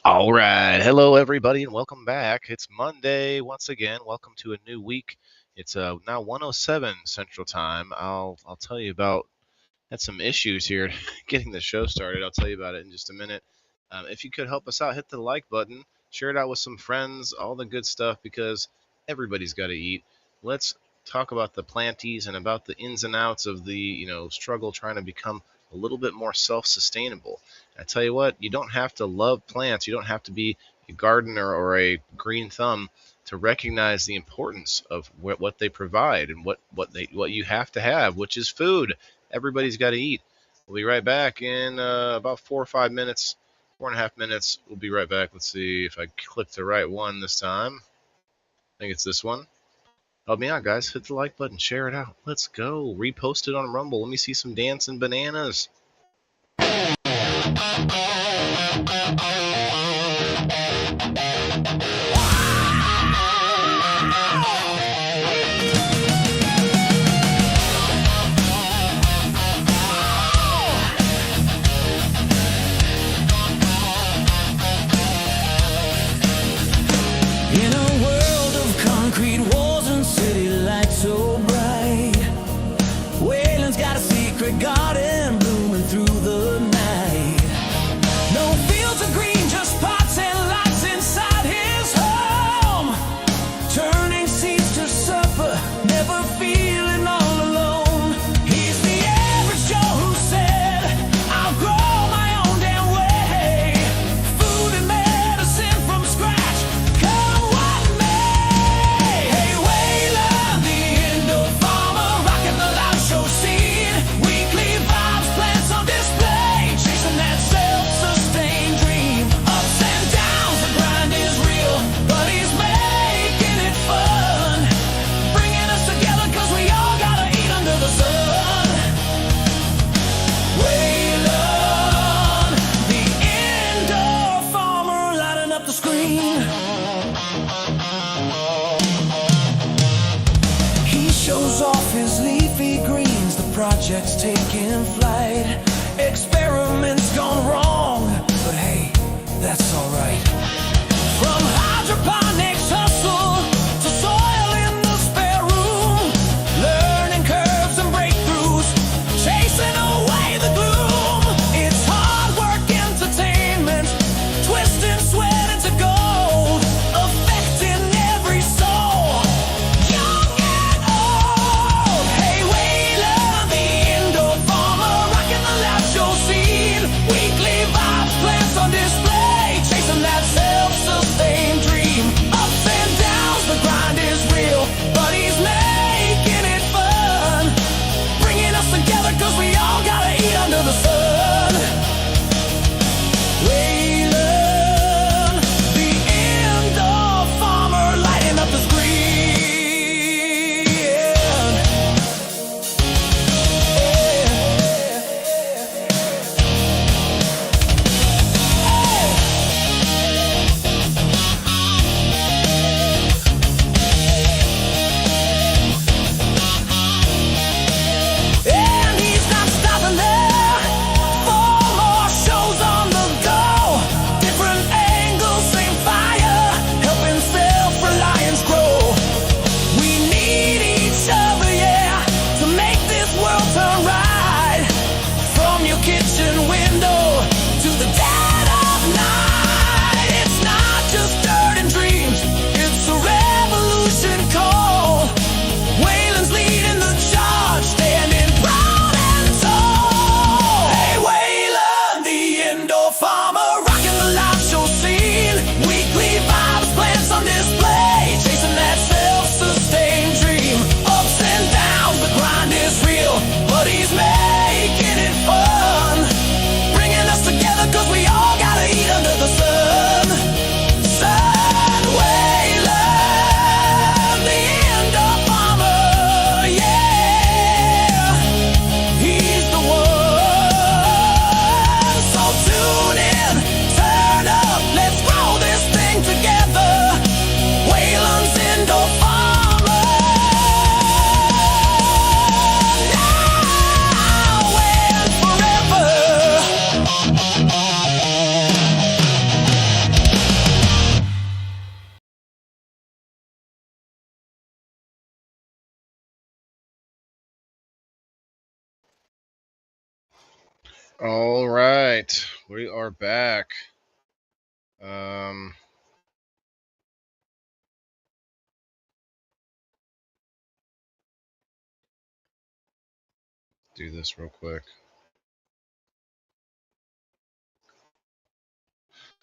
All right. Hello, everybody, and welcome back. It's Monday once again. Welcome to a new week. It's now 107 Central Time. I'll tell you about had some issues here getting the show started. I'll tell you about it in just a minute. If you could help us out, hit the like button, share it out with some friends, all the good stuff because everybody's got to eat. Let's talk about the planties and about the ins and outs of the struggle trying to become a little bit more self-sustainable. I tell you what, you don't have to love plants. You don't have to be a gardener or a green thumb to recognize the importance of what they provide and what you have to have, which is food. Everybody's got to eat. We'll be right back in about 4 or 5 minutes, 4.5 minutes. We'll be right back. Let's see if I click the right one this time. I think it's this one. Help me out, guys. Hit the like button. Share it out. Let's go. Repost it on Rumble. Let me see some dancing bananas. In a world of concrete walls and city lights so bright, Waylon's got a secret garden blooming through the night. No fields of green, just pots and lights inside his home, turning seeds to supper, never feeling all alone. He's the average Joe who said, I'll grow my own damn way. Food and medicine from scratch, come what may. Hey Waylon, the indoor farmer, rocking the live show scene. Weekly vibes, plants on display, chasing that self-sustained dream. Ups and downs, the grind is real, but he's making it fun, bringing us together 'cause we all gotta eat under the sun. Waylon, the indoor farmer, lighting up the screen. He shows off his leafy greens, the project's taking flight. Experiments gone wrong, but hey, that's alright. From hydroponics hustle to soil in the spare room, learning curves and breakthroughs, chasing away the gloom. It's hard work entertainment, twisting sweat into gold, affecting every soul, young and old. Hey Waylon, the indoor farmer, rocking the All right, we are back. Um, do this real quick.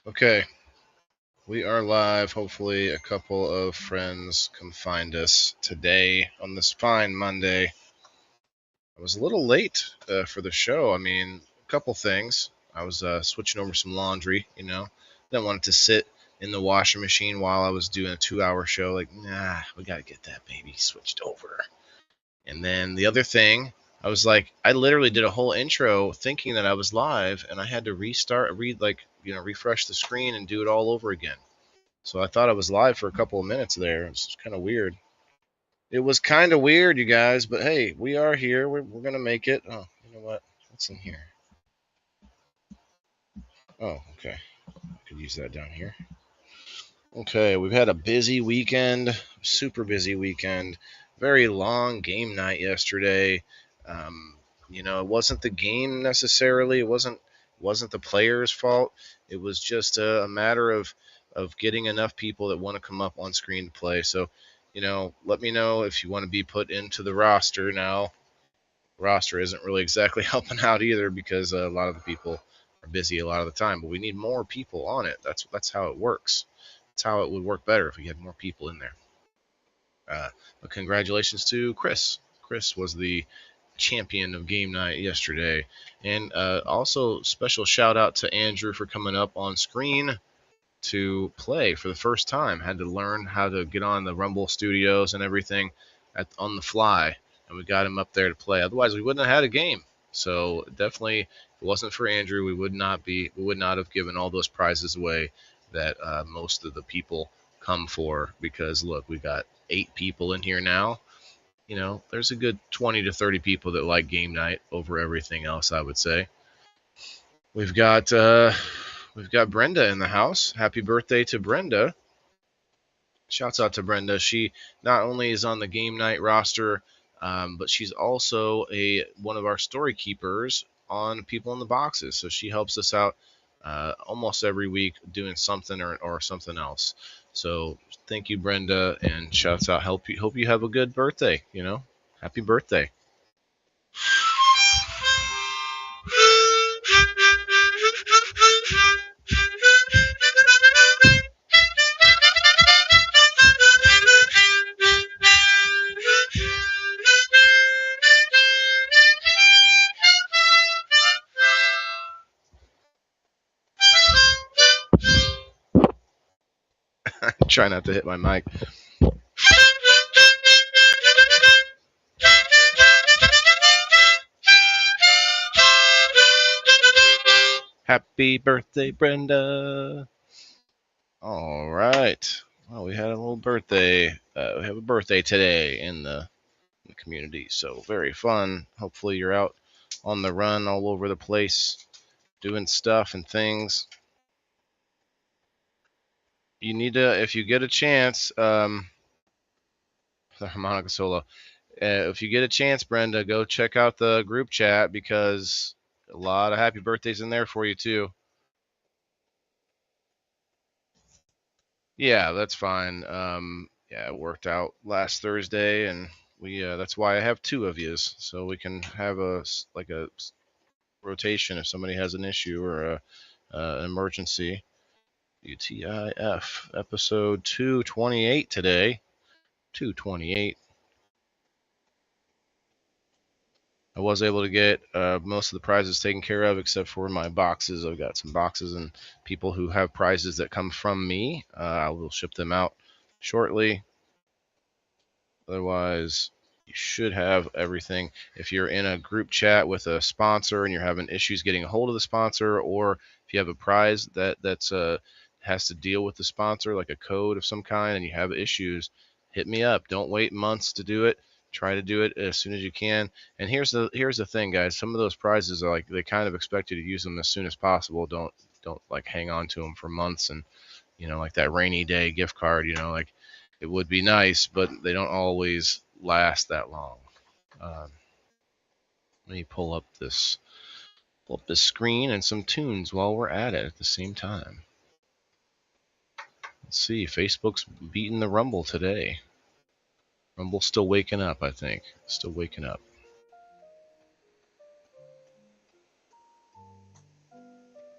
Okay, we are live. Hopefully, a couple of friends come find us today on this fine Monday. I was a little late for the show. I mean, a couple things. I was switching over some laundry, Didn't want it to sit in the washing machine while I was doing a 2-hour show. Like, nah, we got to get that baby switched over. And then the other thing, I was like, I literally did a whole intro thinking that I was live, and I had to refresh the screen and do it all over again. So I thought I was live for a couple of minutes there. It was kind of weird. It was kind of weird, you guys, but hey, we are here. We're going to make it. Oh, you know what? What's in here? Oh, okay. I could use that down here. Okay, we've had a busy weekend, super busy weekend. Very long game night yesterday. It wasn't the game necessarily. It wasn't the players' fault. It was just a matter of getting enough people that want to come up on screen to play. So, let me know if you want to be put into the roster now. Roster isn't really exactly helping out either because a lot of the people are busy a lot of the time. But we need more people on it. That's how it works. That's how it would work better if we had more people in there. But congratulations to Chris. Chris was the champion of game night yesterday, and also special shout out to Andrew for coming up on screen to play for the first time. Had to learn how to get on the Rumble Studios and everything on the fly, and we got him up there to play. Otherwise, we wouldn't have had a game. So definitely, if it wasn't for Andrew, we would not have given all those prizes away that most of the people come for. Because look, we got 8 people in here now. There's a good 20 to 30 people that like game night over everything else, I would say. We've got Brenda in the house. Happy birthday to Brenda. Shouts out to Brenda. She not only is on the game night roster, but she's also one of our story keepers on People in the Boxes. So she helps us out almost every week doing something or something else. So thank you, Brenda, and shouts out. Hope you have a good birthday. Happy birthday. Try not to hit my mic. Happy birthday, Brenda. All right. Well, we had a little birthday. We have a birthday today in the community, so very fun. Hopefully, you're out on the run all over the place doing stuff and things. You need to, if you get a chance, the harmonica solo. If you get a chance, Brenda, go check out the group chat because a lot of happy birthdays in there for you too. Yeah, that's fine. Yeah, it worked out last Thursday, and we that's why I have 2 of yous, so we can have a rotation if somebody has an issue or an emergency. UTIF episode 228 today. 228. I was able to get most of the prizes taken care of except for my boxes. I've got some boxes and people who have prizes that come from me. I will ship them out shortly. Otherwise, you should have everything. If you're in a group chat with a sponsor and you're having issues getting a hold of the sponsor, or if you have a prize that's has to deal with the sponsor, like a code of some kind, and you have issues, hit me up. Don't wait months to do it. Try to do it as soon as you can. And here's the thing, guys. Some of those prizes are like they kind of expect you to use them as soon as possible. Don't like hang on to them for months and like that rainy day gift card. Like it would be nice, but they don't always last that long. Let me pull up this pull up the screen and some tunes while we're at it at the same time. Let's see, Facebook's beating the Rumble today. Rumble's still waking up, I think. Still waking up.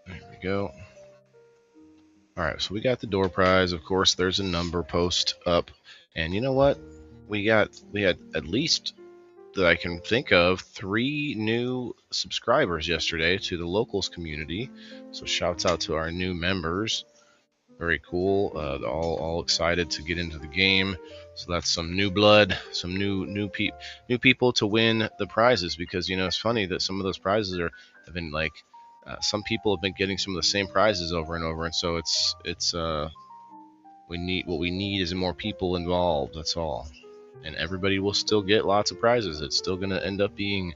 There we go. Alright, so we got the door prize. Of course, there's a number post up. And you know what? We had at least, that I can think of, 3 new subscribers yesterday to the locals community. So shouts out to our new members. Very cool. All excited to get into the game. So that's some new blood, some new people to win the prizes, because you know it's funny that some of those prizes have been like some people have been getting some of the same prizes over and over, and so it's what we need is more people involved. That's all, and everybody will still get lots of prizes. It's still going to end up being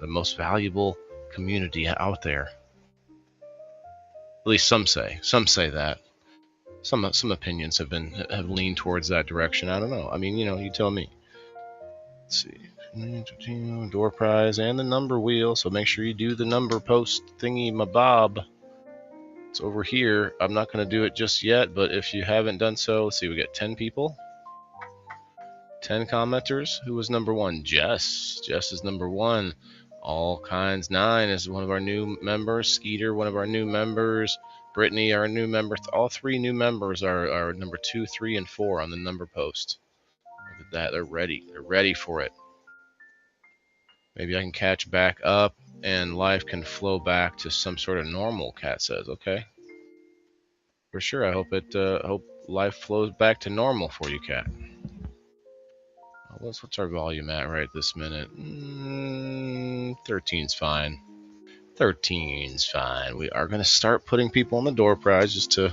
the most valuable community out there. At least some say that. Some opinions have leaned towards that direction. I don't know. I mean, you know, you tell me. Let's see. Door prize and the number wheel. So make sure you do the number post thingy mabob. It's over here. I'm not going to do it just yet, but if you haven't done so, let's see. We got 10 people. 10 commenters. Who was number 1? Jess. Jess is number 1. All Kinds 9 is one of our new members. Skeeter, one of our new members. Brittany, our new member. All 3 new members are number 2, 3, and 4 on the number post. Look at that. They're ready. They're ready for it. Maybe I can catch back up and life can flow back to some sort of normal, Cat says. Okay. For sure. I hope life flows back to normal for you, Cat. What's our volume at right this minute? 13's fine. 13's fine. We are going to start putting people on the door prize just to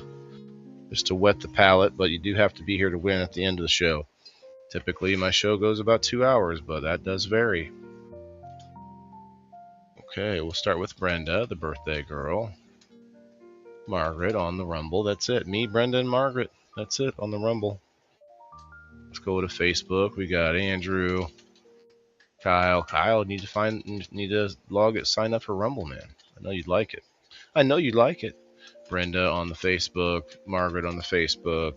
whet the palate, but you do have to be here to win at the end of the show. Typically, my show goes about 2 hours, but that does vary. Okay, we'll start with Brenda, the birthday girl. Margaret on the Rumble. That's it. Me, Brenda, and Margaret. That's it on the Rumble. Let's go to Facebook. We got Andrew. Kyle, need to sign up for Rumble, man. I know you'd like it. Brenda on the Facebook, Margaret on the Facebook.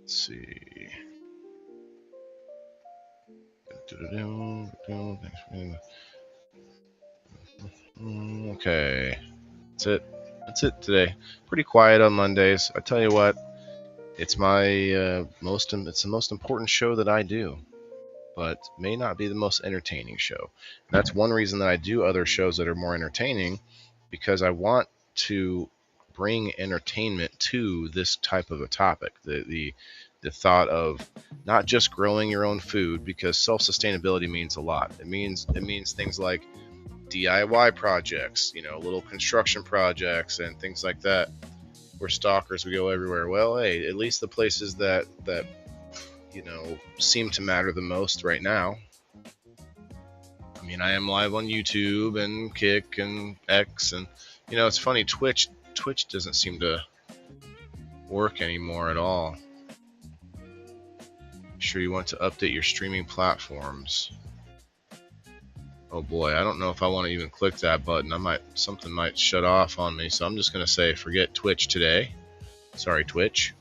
Let's see. Okay, that's it today. Pretty quiet on Mondays. I tell you what, it's my it's the most important show that I do, but may not be the most entertaining show. That's one reason that I do other shows that are more entertaining, because I want to bring entertainment to this type of a topic. The thought of not just growing your own food, because self-sustainability means a lot. It means things like DIY projects, you know, little construction projects and things like that. We're stalkers, we go everywhere. Well, hey, at least the places that you know seem to matter the most right now. I mean, I am live on YouTube and Kick and X, and you know, it's funny, Twitch doesn't seem to work anymore at all. Sure, you want to update your streaming platforms. Oh boy, I don't know if I want to even click that button. Something might shut off on me, so I'm just gonna say forget Twitch today. Sorry, Twitch.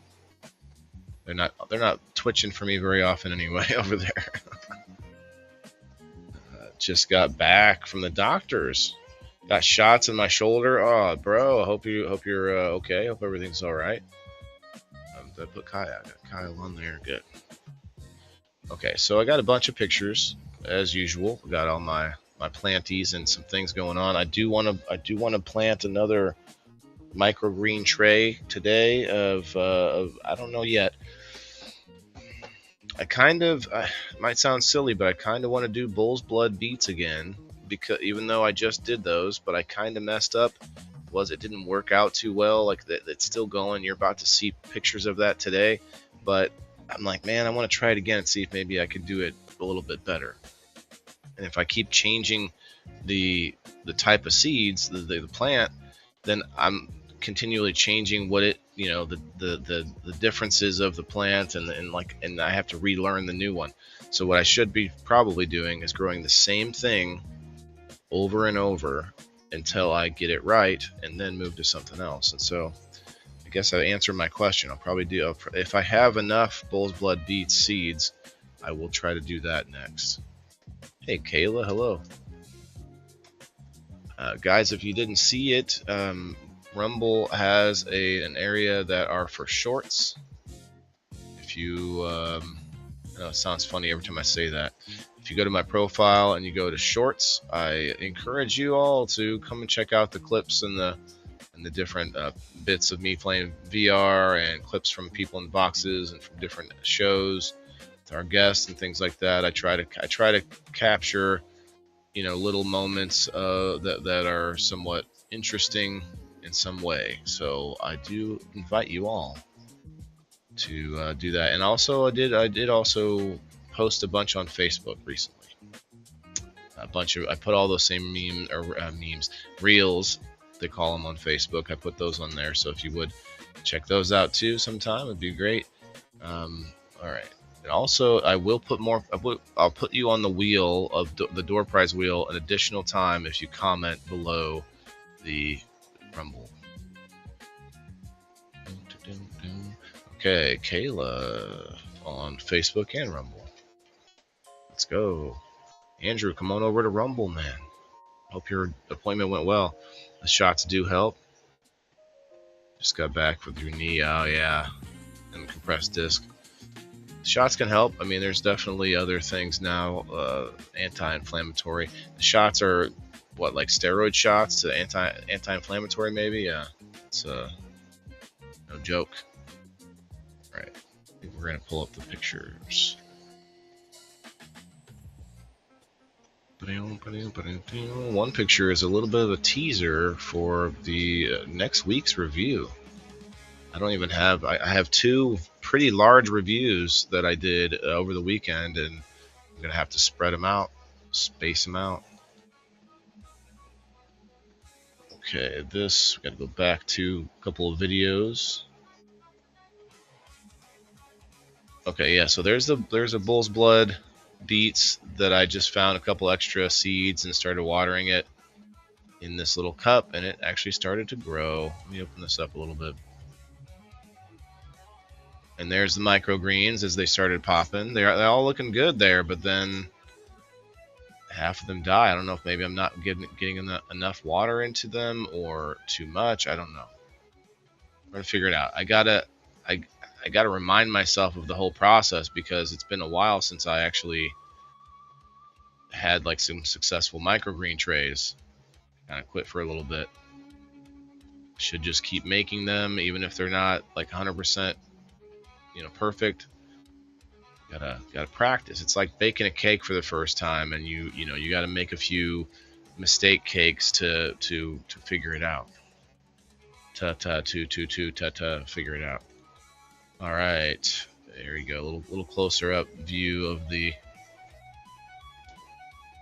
They're not twitching for me very often anyway over there. Just got back from the doctors. Got shots in my shoulder. Oh, bro, I hope you're okay. Hope everything's all right. Did I put Kyle? I got Kyle on there. Good. Okay, so I got a bunch of pictures as usual. Got all my planties and some things going on. I do want to plant another microgreen tray today of I don't know yet. I might sound silly, but I kind of want to do bull's blood beets again, because even though I just did those, but I kind of messed up. It didn't work out too well. Like it's still going. You're about to see pictures of that today, but I'm like, man, I want to try it again and see if maybe I could do it a little bit better. And if I keep changing the type of seeds, the plant, then I'm continually changing what it, you know, the differences of the plant, and I have to relearn the new one. So what I should be probably doing is growing the same thing over and over until I get it right, and then move to something else. And so I guess I answered my question. I'll probably do, if I have enough Bull's Blood Beets seeds, I will try to do that next. Hey, Kayla, hello. Guys, if you didn't see it, Rumble has an area that are for shorts. If you, I know it sounds funny every time I say that. If you go to my profile and you go to shorts, I encourage you all to come and check out the clips and the different bits of me playing VR, and clips from people in boxes and from different shows with our guests and things like that. I try to capture, you know, little moments that are somewhat interesting in some way. So I do invite you all to do that. And also I did also post a bunch on Facebook recently. I put all those same memes, reels, they call them on Facebook. I put those on there. So if you would check those out too sometime, it'd be great. All right. And also, I will put more. I'll put you on the wheel of the door prize wheel an additional time if you comment below the Rumble. Okay, Kayla on Facebook and Rumble. Let's go. Andrew, come on over to Rumble, man. Hope your appointment went well. The shots do help. Just got back with your knee. Oh, yeah. And compressed disc. Shots can help. I mean, there's definitely other things now, anti-inflammatory. The shots are, what, like steroid shots to anti-inflammatory maybe? Yeah. It's no joke. All right. I think we're going to pull up the pictures. One picture is a little bit of a teaser for the next week's review. I don't even have, I have two pretty large reviews that I did over the weekend, and I'm going to have to spread them out, space them out. Okay, we got to go back to a couple of videos. Okay, yeah, so there's a Bull's Blood Beets that I just found a couple extra seeds and started watering it in this little cup, and it actually started to grow. Let me open this up a little bit. And there's the microgreens as they started popping. They're all looking good there, but then half of them die. I don't know if maybe I'm not getting enough water into them or too much. I don't know. I'm gonna figure it out. I gotta remind myself of the whole process, because it's been a while since I actually had like some successful microgreen trays. Kind of quit for a little bit. Should just keep making them, even if they're not like 100%, you know, perfect. Gotta practice. It's like baking a cake for the first time, and you gotta make a few mistake cakes to figure it out. Figure it out. All right, there we go. A little closer up view of the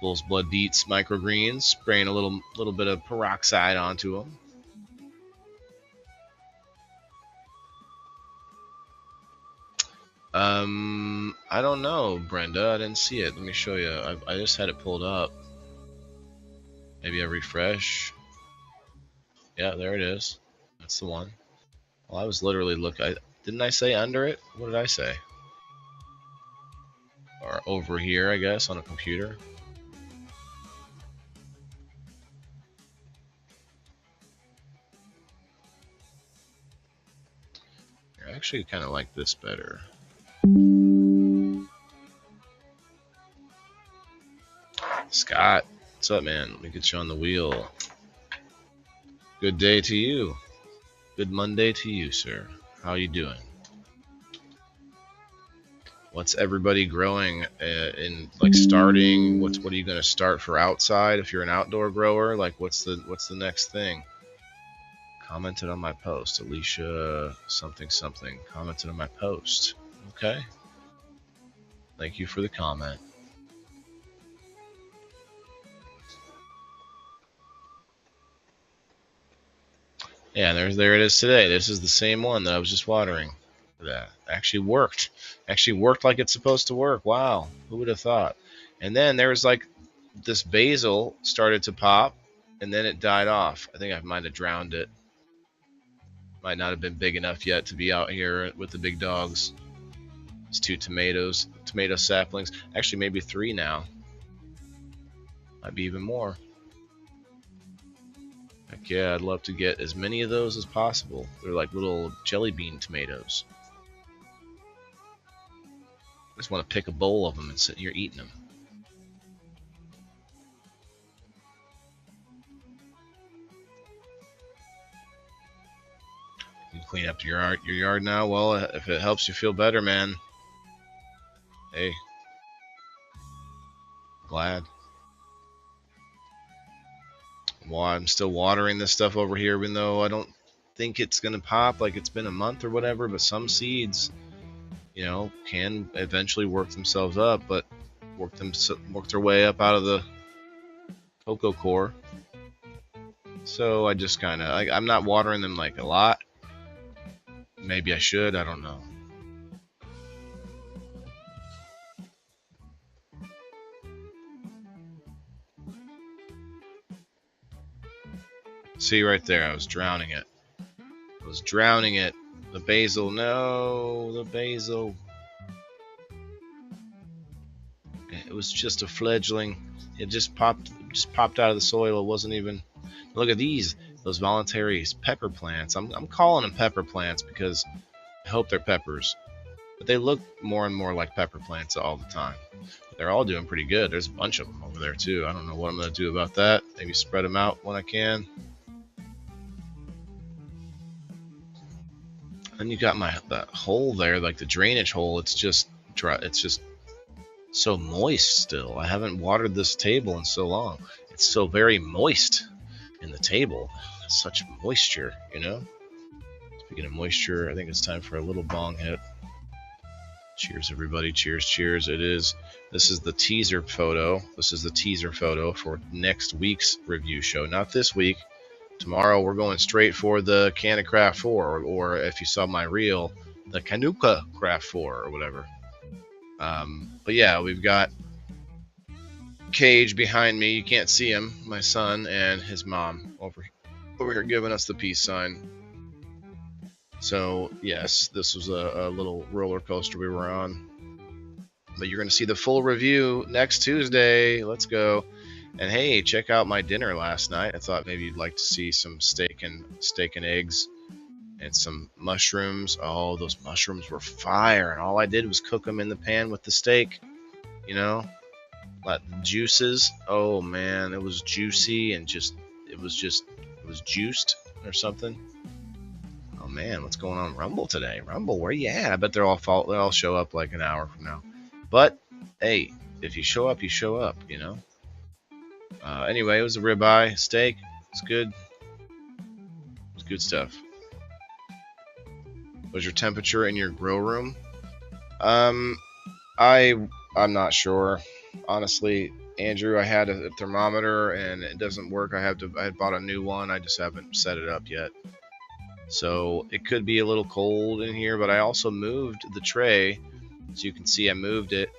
Bull's Blood Beets microgreens. Spraying a little bit of peroxide onto them. I don't know, Brenda. I didn't see it. Let me show you. I just had it pulled up. Maybe I refresh. Yeah, there it is. That's the one. Well, I was literally looking. Didn't I say under it? What did I say? Or over here, I guess, on a computer. I actually kind of like this better. Scott, what's up, man? Let me get you on the wheel. Good day to you. Good Monday to you, sir. How you doing? What's everybody growing in, like, starting? What are you going to start for outside if you're an outdoor grower? Like, what's the next thing? Commented on my post. Alicia something commented on my post. Okay. Thank you for the comment. Yeah, there it is today. This is the same one that I was just watering. That actually worked. Actually worked like it's supposed to work. Wow, who would have thought? And then there was like this basil started to pop, and then it died off. I think I might have drowned it. Might not have been big enough yet to be out here with the big dogs. It's 2 tomato saplings. Actually, maybe 3 now. Might be even more. Heck yeah, I'd love to get as many of those as possible. They're like little jelly bean tomatoes. I just want to pick a bowl of them and sit here eating them. You can clean up your yard now. Well, if it helps you feel better, man. Hey, glad. Well, I'm still watering this stuff over here, even though I don't think it's gonna pop like it's been a month or whatever. But some seeds, you know, can eventually work themselves up, but work their way up out of the cocoa core. So I just kind of, I'm not watering them like a lot. Maybe I should, I don't know. See right there, I was drowning it. I was drowning it. The basil, no, the basil. It was just a fledgling. It just popped out of the soil. It wasn't even. Look at those voluntary pepper plants. I'm calling them pepper plants because I hope they're peppers, but they look more and more like pepper plants all the time. But they're all doing pretty good. There's a bunch of them over there too. I don't know what I'm gonna do about that. Maybe spread them out when I can. And you got that hole there, like the drainage hole. It's just dry. It's just so moist still. I haven't watered this table in so long. It's so very moist in the table. Such moisture, you know? Speaking of moisture, I think it's time for a little bong hit. Cheers, everybody. Cheers, cheers. This is the teaser photo. This is the teaser photo for next week's review show. Not this week. Tomorrow we're going straight for the Canna Craft 4, or if you saw my reel, the Canuka Craft 4 or whatever. But yeah, we've got Cage behind me. You can't see him. My son and his mom over here giving us the peace sign. So yes, this was a little roller coaster we were on. But you're going to see the full review next Tuesday. Let's go. And hey, check out my dinner last night. I thought maybe you'd like to see some steak and eggs and some mushrooms. Oh, those mushrooms were fire. And all I did was cook them in the pan with the steak. You know, like juices. Oh man, it was juicy and it was juiced or something. Oh man, what's going on Rumble today? Rumble, where you at? I bet they'll all show up like an hour from now. But hey, if you show up, you show up. You know. Anyway, it was a ribeye steak. It's good. It's good stuff. What's your temperature in your grill room? I'm not sure. Honestly, Andrew, I had a thermometer and it doesn't work. I had bought a new one. I just haven't set it up yet. So it could be a little cold in here, but I also moved the tray. So you can see I moved it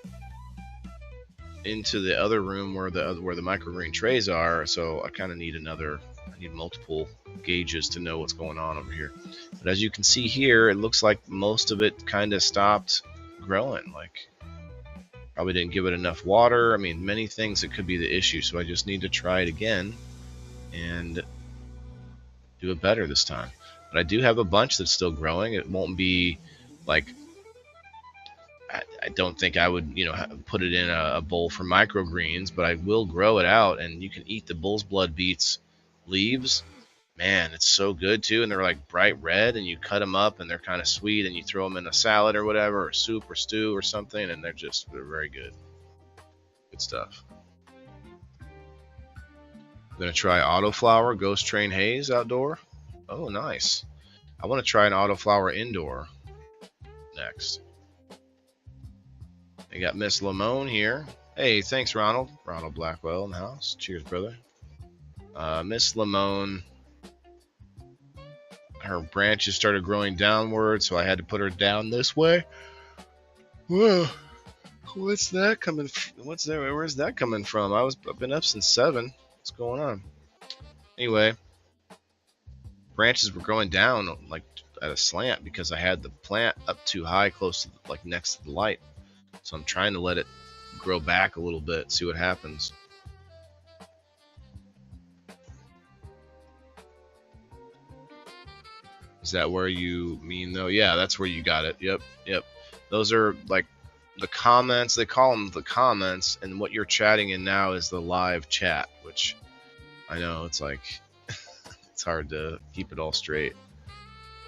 into the other room where the microgreen trays are. So I kind of need I need multiple gauges to know what's going on over here. But as you can see here, it looks like most of it kind of stopped growing. Like probably didn't give it enough water. I mean, many things that could be the issue. So I just need to try it again and do it better this time. But I do have a bunch that's still growing. It won't be like, I don't think I would, put it in a bowl for microgreens, but I will grow it out, and you can eat the bull's blood beets leaves. Man, it's so good too, and they're like bright red, and you cut them up, and they're kind of sweet, and you throw them in a salad or whatever, or soup or stew or something, and they're very good. Good stuff. I'm gonna try Autoflower Ghost Train Haze outdoor. Oh, nice. I want to try an Autoflower indoor next. I got Miss Lamone here. Hey, thanks, Ronald. Ronald Blackwell in the house. Cheers, brother. Miss Lamone, her branches started growing downward, so I had to put her down this way. Whoa. What's that coming? What's there? Where's that coming from? I've been up since 7. What's going on? Anyway, branches were growing down like at a slant because I had the plant up too high, close to like next to the light. So I'm trying to let it grow back a little bit, see what happens. Is that where you mean though? Yeah, that's where you got it. Yep. Those are like the comments. They call them the comments, and what you're chatting in now is the live chat, which I know it's like it's hard to keep it all straight.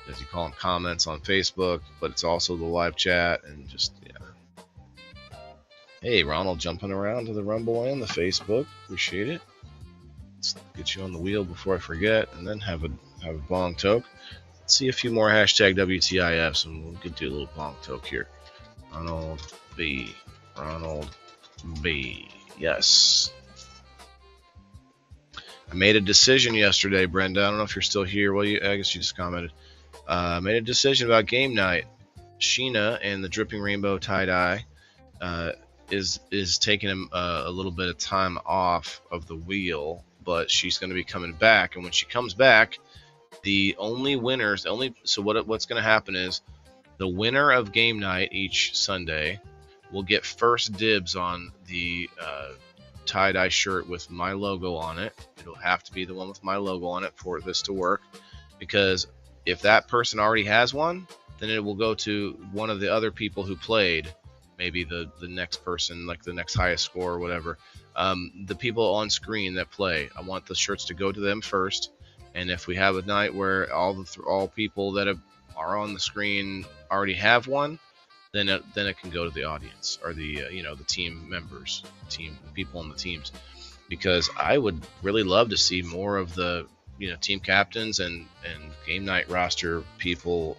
As you call them comments on Facebook, but it's also the live chat and just Hey, Ronald, jumping around to the Rumble and the Facebook. Appreciate it. Let's get you on the wheel before I forget, and then have a bong toke. Let's see a few more hashtag WTIFs, and we can do a little bong toke here. Ronald B. Yes. I made a decision yesterday, Brenda. I don't know if you're still here. Well, I guess you just commented. I made a decision about game night. Sheena and the Dripping Rainbow tie-dye is taking a little bit of time off of the wheel, but she's going to be coming back. And when she comes back, the only winners, so what's going to happen is the winner of game night each Sunday will get first dibs on the tie-dye shirt with my logo on it. It'll have to be the one with my logo on it for this to work, because if that person already has one, then it will go to one of the other people who played, maybe the next person, like the next highest score or whatever. The people on screen that play, I want the shirts to go to them first. And if we have a night where all people that are on the screen already have one, then it can go to the audience or the the team members, people on the teams, because I would really love to see more of the team captains and game night roster people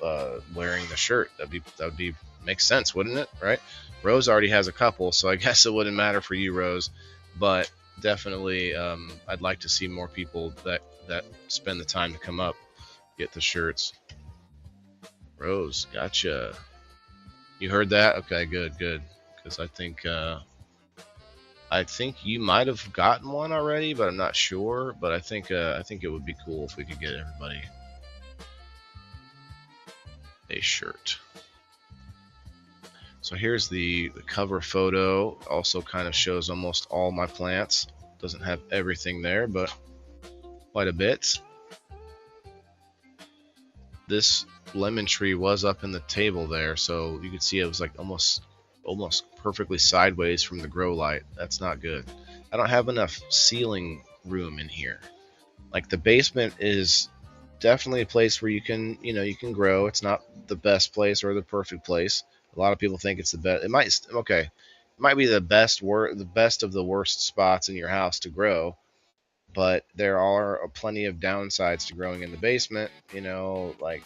wearing the shirt. That would be makes sense, wouldn't it? Right? Rose already has a couple, so I guess it wouldn't matter for you, Rose. But definitely, I'd like to see more people that spend the time to come up, get the shirts. Rose, gotcha. You heard that? Okay, good. Because I think you might have gotten one already, but I'm not sure. But I think it would be cool if we could get everybody a shirt. So here's the cover photo. Also kind of shows almost all my plants. Doesn't have everything there, but quite a bit. This lemon tree was up in the table there, so you could see it was like almost perfectly sideways from the grow light. That's not good. I don't have enough ceiling room in here. Like, the basement is definitely a place where you can grow. It's not the best place or the perfect place. A lot of people think it's the best. It might be the best of the worst spots in your house to grow, but there are plenty of downsides to growing in the basement. Like,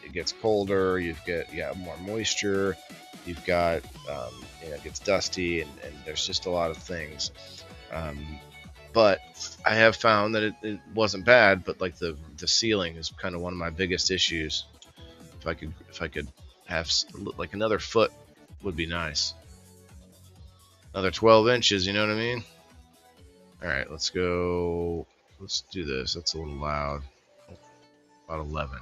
it gets colder, you have more moisture, you've got it gets dusty, and there's just a lot of things. But I have found that it wasn't bad, but like the ceiling is kind of one of my biggest issues. If I could have like another foot would be nice. Another 12 inches, you know what I mean? All right, let's go. Let's do this. That's a little loud. About 11.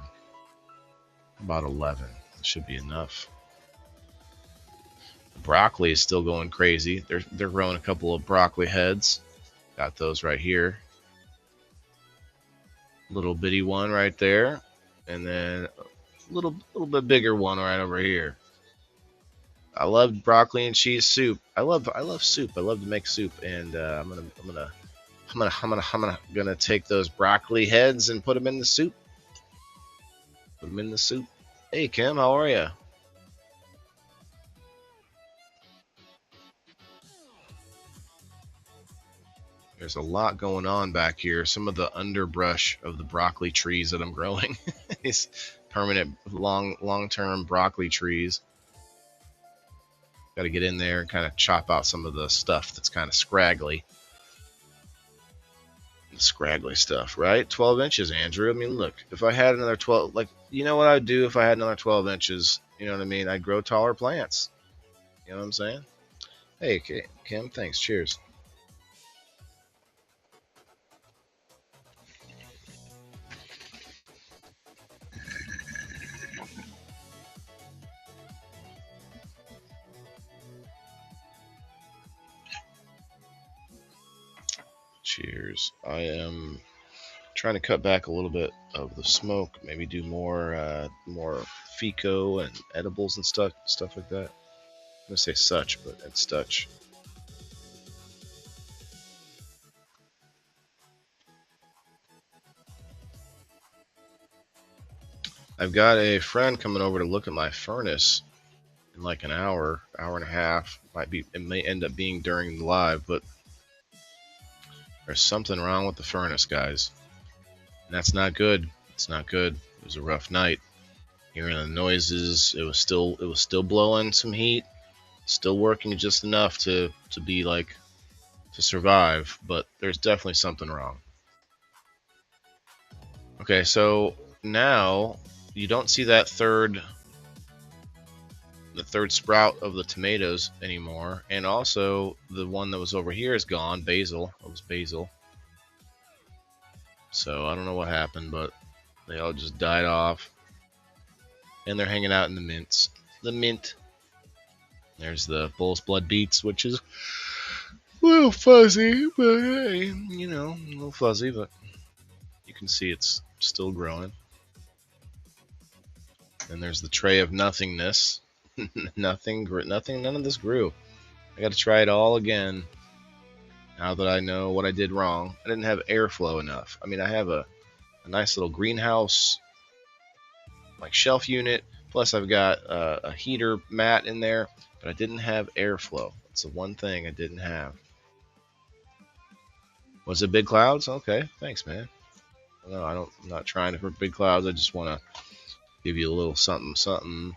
About 11. That should be enough. The broccoli is still going crazy. They're growing a couple of broccoli heads. Got those right here. Little bitty one right there, and then a little bit bigger one right over here. I love broccoli and cheese soup. I love soup. I love to make soup, and I'm gonna take those broccoli heads and put them in the soup. Hey Kim, how are you? There's a lot going on back here. Some of the underbrush of the broccoli trees that I'm growing. These permanent long-term broccoli trees. Got to get in there and kind of chop out some of the stuff that's kind of scraggly. The scraggly stuff, right? 12 inches, Andrew. I mean, look, if I had another 12, like, you know what I'd do if I had another 12 inches? You know what I mean? I'd grow taller plants. You know what I'm saying? Hey, Kim, thanks. Cheers. Cheers. I am trying to cut back a little bit of the smoke. Maybe do more FICO and edibles and stuff like that. I'm gonna say such, but it's Dutch. I've got a friend coming over to look at my furnace in like an hour and a half. It may end up being during the live, but there's something wrong with the furnace, guys. And that's not good. It's not good. It was a rough night. Hearing the noises, it was still blowing some heat, still working just enough to be like to survive, but there's definitely something wrong. Okay, so now you don't see that third sprout of the tomatoes anymore, and also the one that was over here is gone. Basil. It was basil. So I don't know what happened, but they all just died off. And they're hanging out in the mints. The mint. There's the bull's blood beets, which is a little fuzzy, but hey, you know, a little fuzzy, but you can see it's still growing. And there's the tray of nothingness. Nothing, none of this grew. I got to try it all again. Now that I know what I did wrong, I didn't have airflow enough. I mean, I have a nice little greenhouse, like shelf unit. Plus, I've got a heater mat in there, but I didn't have airflow. That's the one thing I didn't have. Was it big clouds? Okay, thanks, man. No, I'm not trying for big clouds. I just want to give you a little something, something.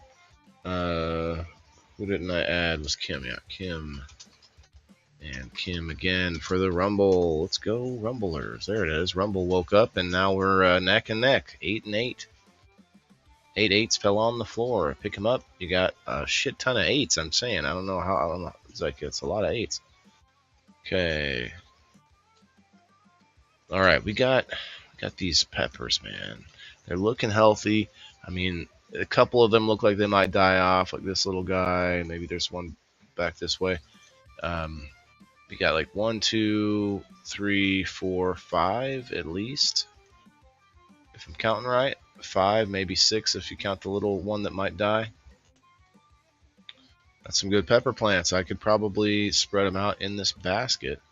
Who didn't I add? Was Kim? Yeah, Kim. And Kim again for the Rumble. Let's go, Rumblers. There it is. Rumble woke up, and now we're neck and neck. 8 and 8. 8 eights fell on the floor. Pick them up. You got a shit ton of 8s. I'm saying. I don't know how. I don't know. It's like it's a lot of 8s. Okay. All right. We got these peppers, man. They're looking healthy. I mean, a couple of them look like they might die off, like this little guy. Maybe there's one back this way. We got like 1, 2, 3, 4, 5 at least. If I'm counting right. 5, maybe 6 if you count the little one that might die. That's some good pepper plants. I could probably spread them out in this basket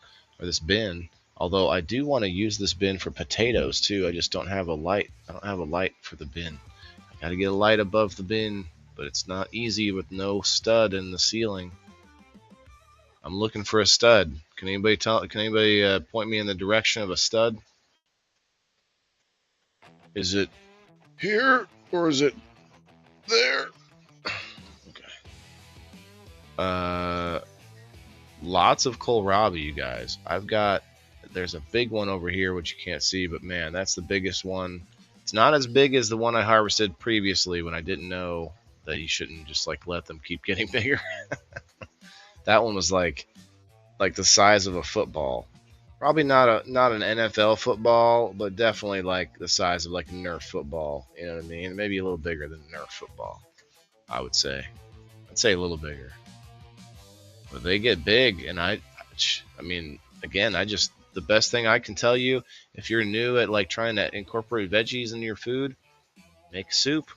or this bin. Although I do want to use this bin for potatoes too. I just don't have a light. I don't have a light for the bin. I got to get a light above the bin, but it's not easy with no stud in the ceiling. I'm looking for a stud. Can anybody point me in the direction of a stud? Is it here or is it there? Okay. Lots of kohlrabi, you guys. There's a big one over here which you can't see, but man, that's the biggest one. It's not as big as the one I harvested previously when I didn't know that you shouldn't just like let them keep getting bigger. That one was like the size of a football. Probably not an NFL football, but definitely like the size of like a Nerf football. You know what I mean? Maybe a little bigger than Nerf football, I would say. I'd say a little bigger. But they get big, and I mean, again, the best thing I can tell you, if you're new at like trying to incorporate veggies into your food, make soup.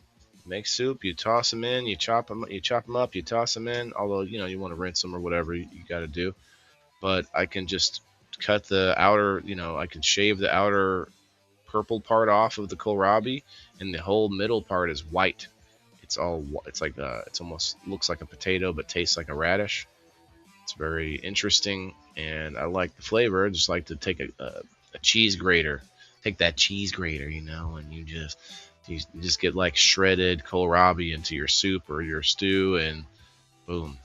Make soup. You toss them in. You chop them up. You toss them in. Although you want to rinse them or whatever you got to do. But I can just cut the outer. I can shave the outer purple part off of the kohlrabi, and the whole middle part is white. It's like it's almost looks like a potato, but tastes like a radish. It's very interesting, and I like the flavor. I just like to take a cheese grater. Take that cheese grater, and you just get like shredded kohlrabi into your soup or your stew, and boom,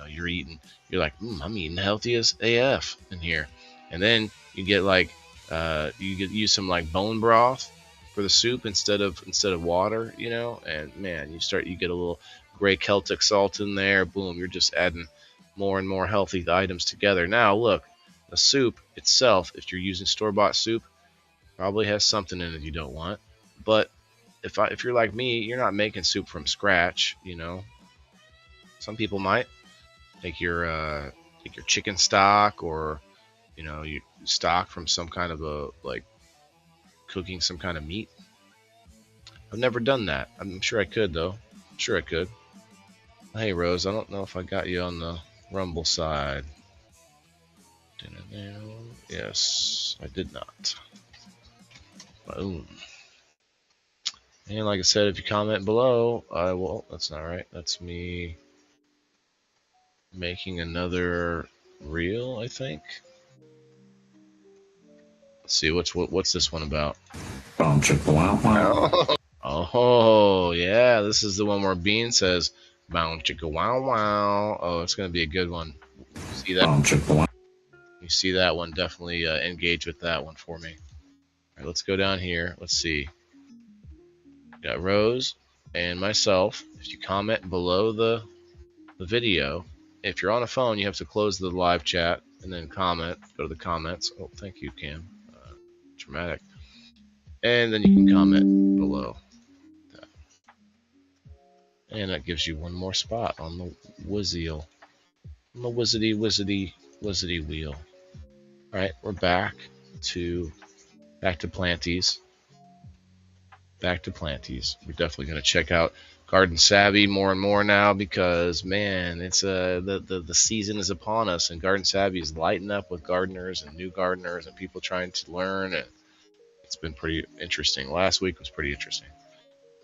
you're eating. You're like, I'm eating healthy as AF in here. And then you get like use some like bone broth for the soup instead of water, and man, you get a little gray Celtic salt in there. Boom, you're just adding more and more healthy items together. Now, look, the soup itself, if you're using store-bought soup, probably has something in it you don't want. But if you're like me, you're not making soup from scratch. You know, some people might take your chicken stock, or you stock from some kind of a, like, cooking some kind of meat. I've never done that. I'm sure I could, though. I'm sure I could. Hey, Rose, I don't know if I got you on the Rumble side. Yes, I did not. Boom. And like I said, if you comment below, I will. That's not right. That's me making another reel, I think. Let's see, what's this one about? Oh, yeah, this is the one where Bean says, "Bound chicka wow wow." Oh, it's gonna be a good one. See that? You see that one? Definitely engage with that one for me. All right, let's go down here. Let's see. Got Rose and myself. If you comment below the video, if you're on a phone, you have to close the live chat and then comment. Go to the comments. Oh, thank you, Cam. Dramatic. And then you can comment below. And that gives you one more spot on the wizziel. On the wizzy wheel. Alright, we're back to Planties. Back to Planties. We're definitely going to check out Garden Savvy more and more now, because, man, it's the season is upon us, and Garden Savvy is lighting up with gardeners and new gardeners and people trying to learn, and it's been pretty interesting. Last week was pretty interesting.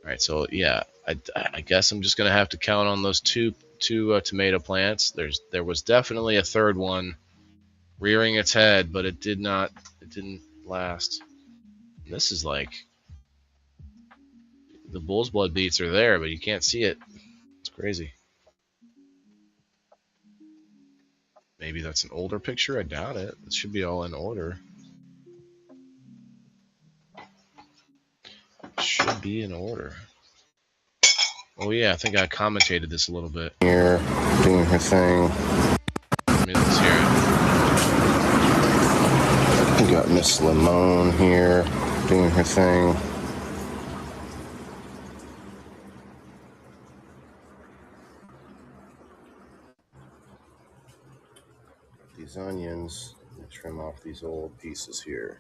All right, so yeah, I guess I'm just gonna have to count on those two tomato plants. There was definitely a third one rearing its head, but it didn't last. And this is like, the bull's blood beets are there, but you can't see it. It's crazy. Maybe that's an older picture. I doubt it. It should be all in order. Should be in order. Oh yeah, I think I commentated this a little bit. Here, doing her thing. Let's hear it. We got Miss Limone here, doing her thing. These onions, trim off these old pieces here.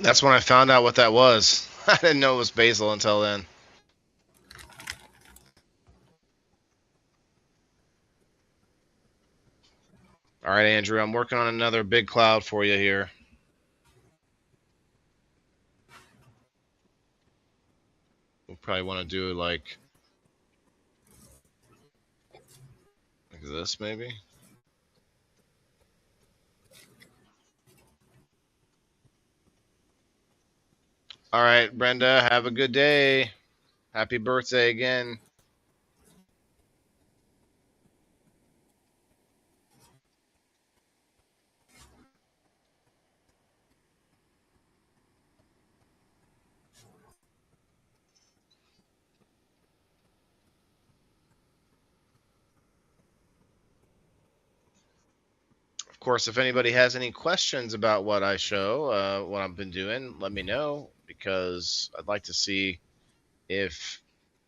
That's when I found out what that was. I didn't know it was basil until then. All right, Andrew, I'm working on another big cloud for you here. We'll probably want to do like this, maybe. All right, Brenda, have a good day. Happy birthday again. Of course, if anybody has any questions about what I show, what I've been doing, let me know, because I'd like to see if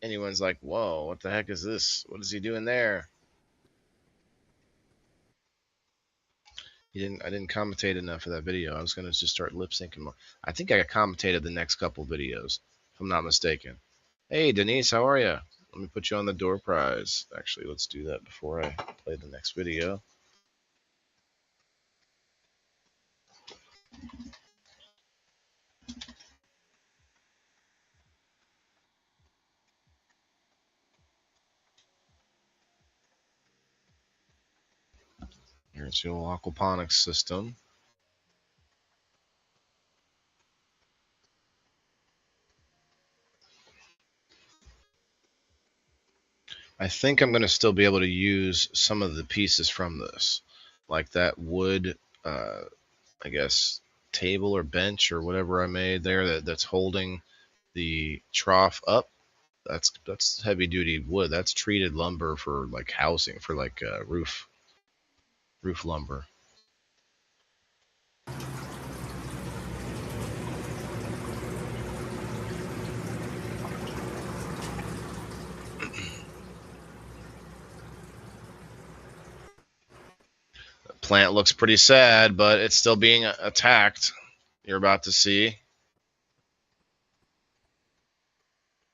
anyone's like, whoa, what the heck is this? What is he doing there? I didn't commentate enough for that video. I was gonna just start lip syncing more. I think I commentated the next couple videos, if I'm not mistaken. Hey Denise, how are you? Let me put you on the door prize. Actually, let's do that before I play the next video. Here's your aquaponics system. I think I'm going to still be able to use some of the pieces from this, like that wood, I guess, table or bench or whatever I made there that's holding the trough up. That's heavy duty wood. That's treated lumber for like housing, for like roof lumber. The plant looks pretty sad, but it's still being attacked. You're about to see.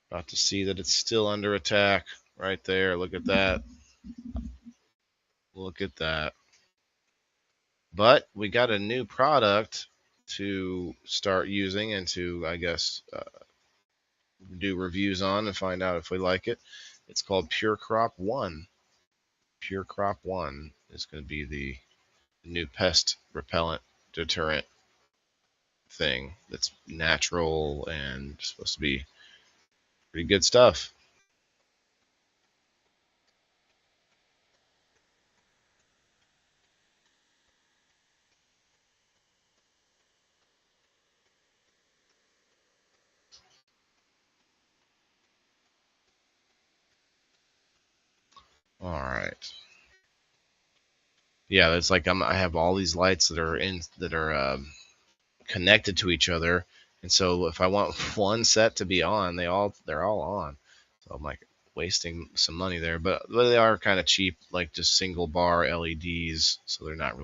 About to see that it's still under attack right there. Look at that. Look at that. But we got a new product to start using and to, I guess, do reviews on and find out if we like it. It's called Pure Crop 1. Pure Crop 1 is going to be the new pest repellent deterrent thing that's natural and supposed to be pretty good stuff. All right. Yeah, it's like I have all these lights that are connected to each other, and so if I want one set to be on, they're all on. So I'm like wasting some money there, but they are kind of cheap, like just single bar LEDs, so they're not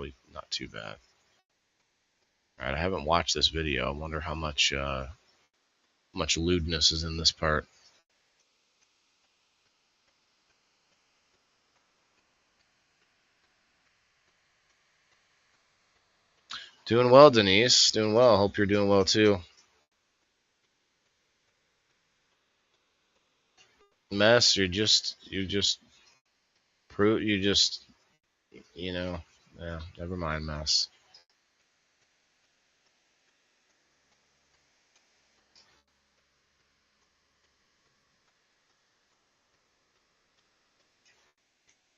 too bad. All right, I haven't watched this video. I wonder how much lewdness is in this part. Doing well, Denise. Doing well. Hope you're doing well too. Mess, you just yeah, never mind, Mess.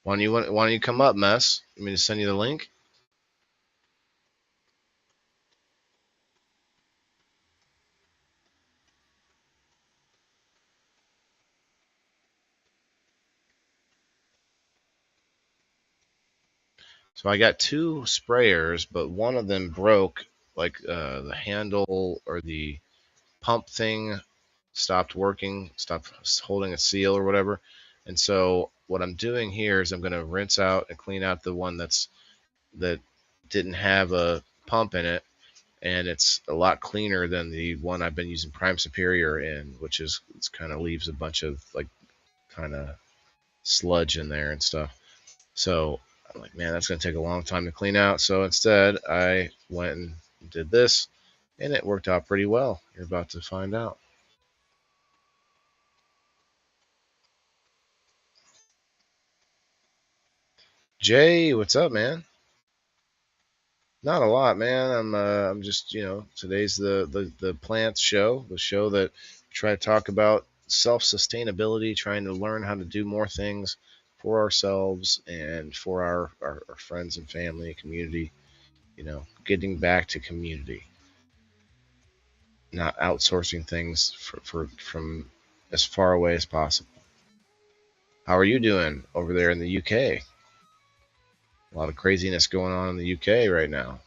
Why don't you come up, Mess? You mean to send you the link? So I got two sprayers, but one of them broke. Like the handle or the pump thing stopped working, stopped holding a seal or whatever. And so what I'm doing here is I'm going to rinse out and clean out the one that didn't have a pump in it, and it's a lot cleaner than the one I've been using Prime Superior in, which is it's kind of leaves a bunch of like kind of sludge in there and stuff. So I'm like, man, that's going to take a long time to clean out. So instead, I went and did this, and it worked out pretty well. You're about to find out. Jay, what's up, man? Not a lot, man. I'm just today's the plants show, the show that we try to talk about self sustainability, trying to learn how to do more things for ourselves and for our friends and family, community. Getting back to community, not outsourcing things from as far away as possible. How are you doing over there in the UK? A lot of craziness going on in the UK right now.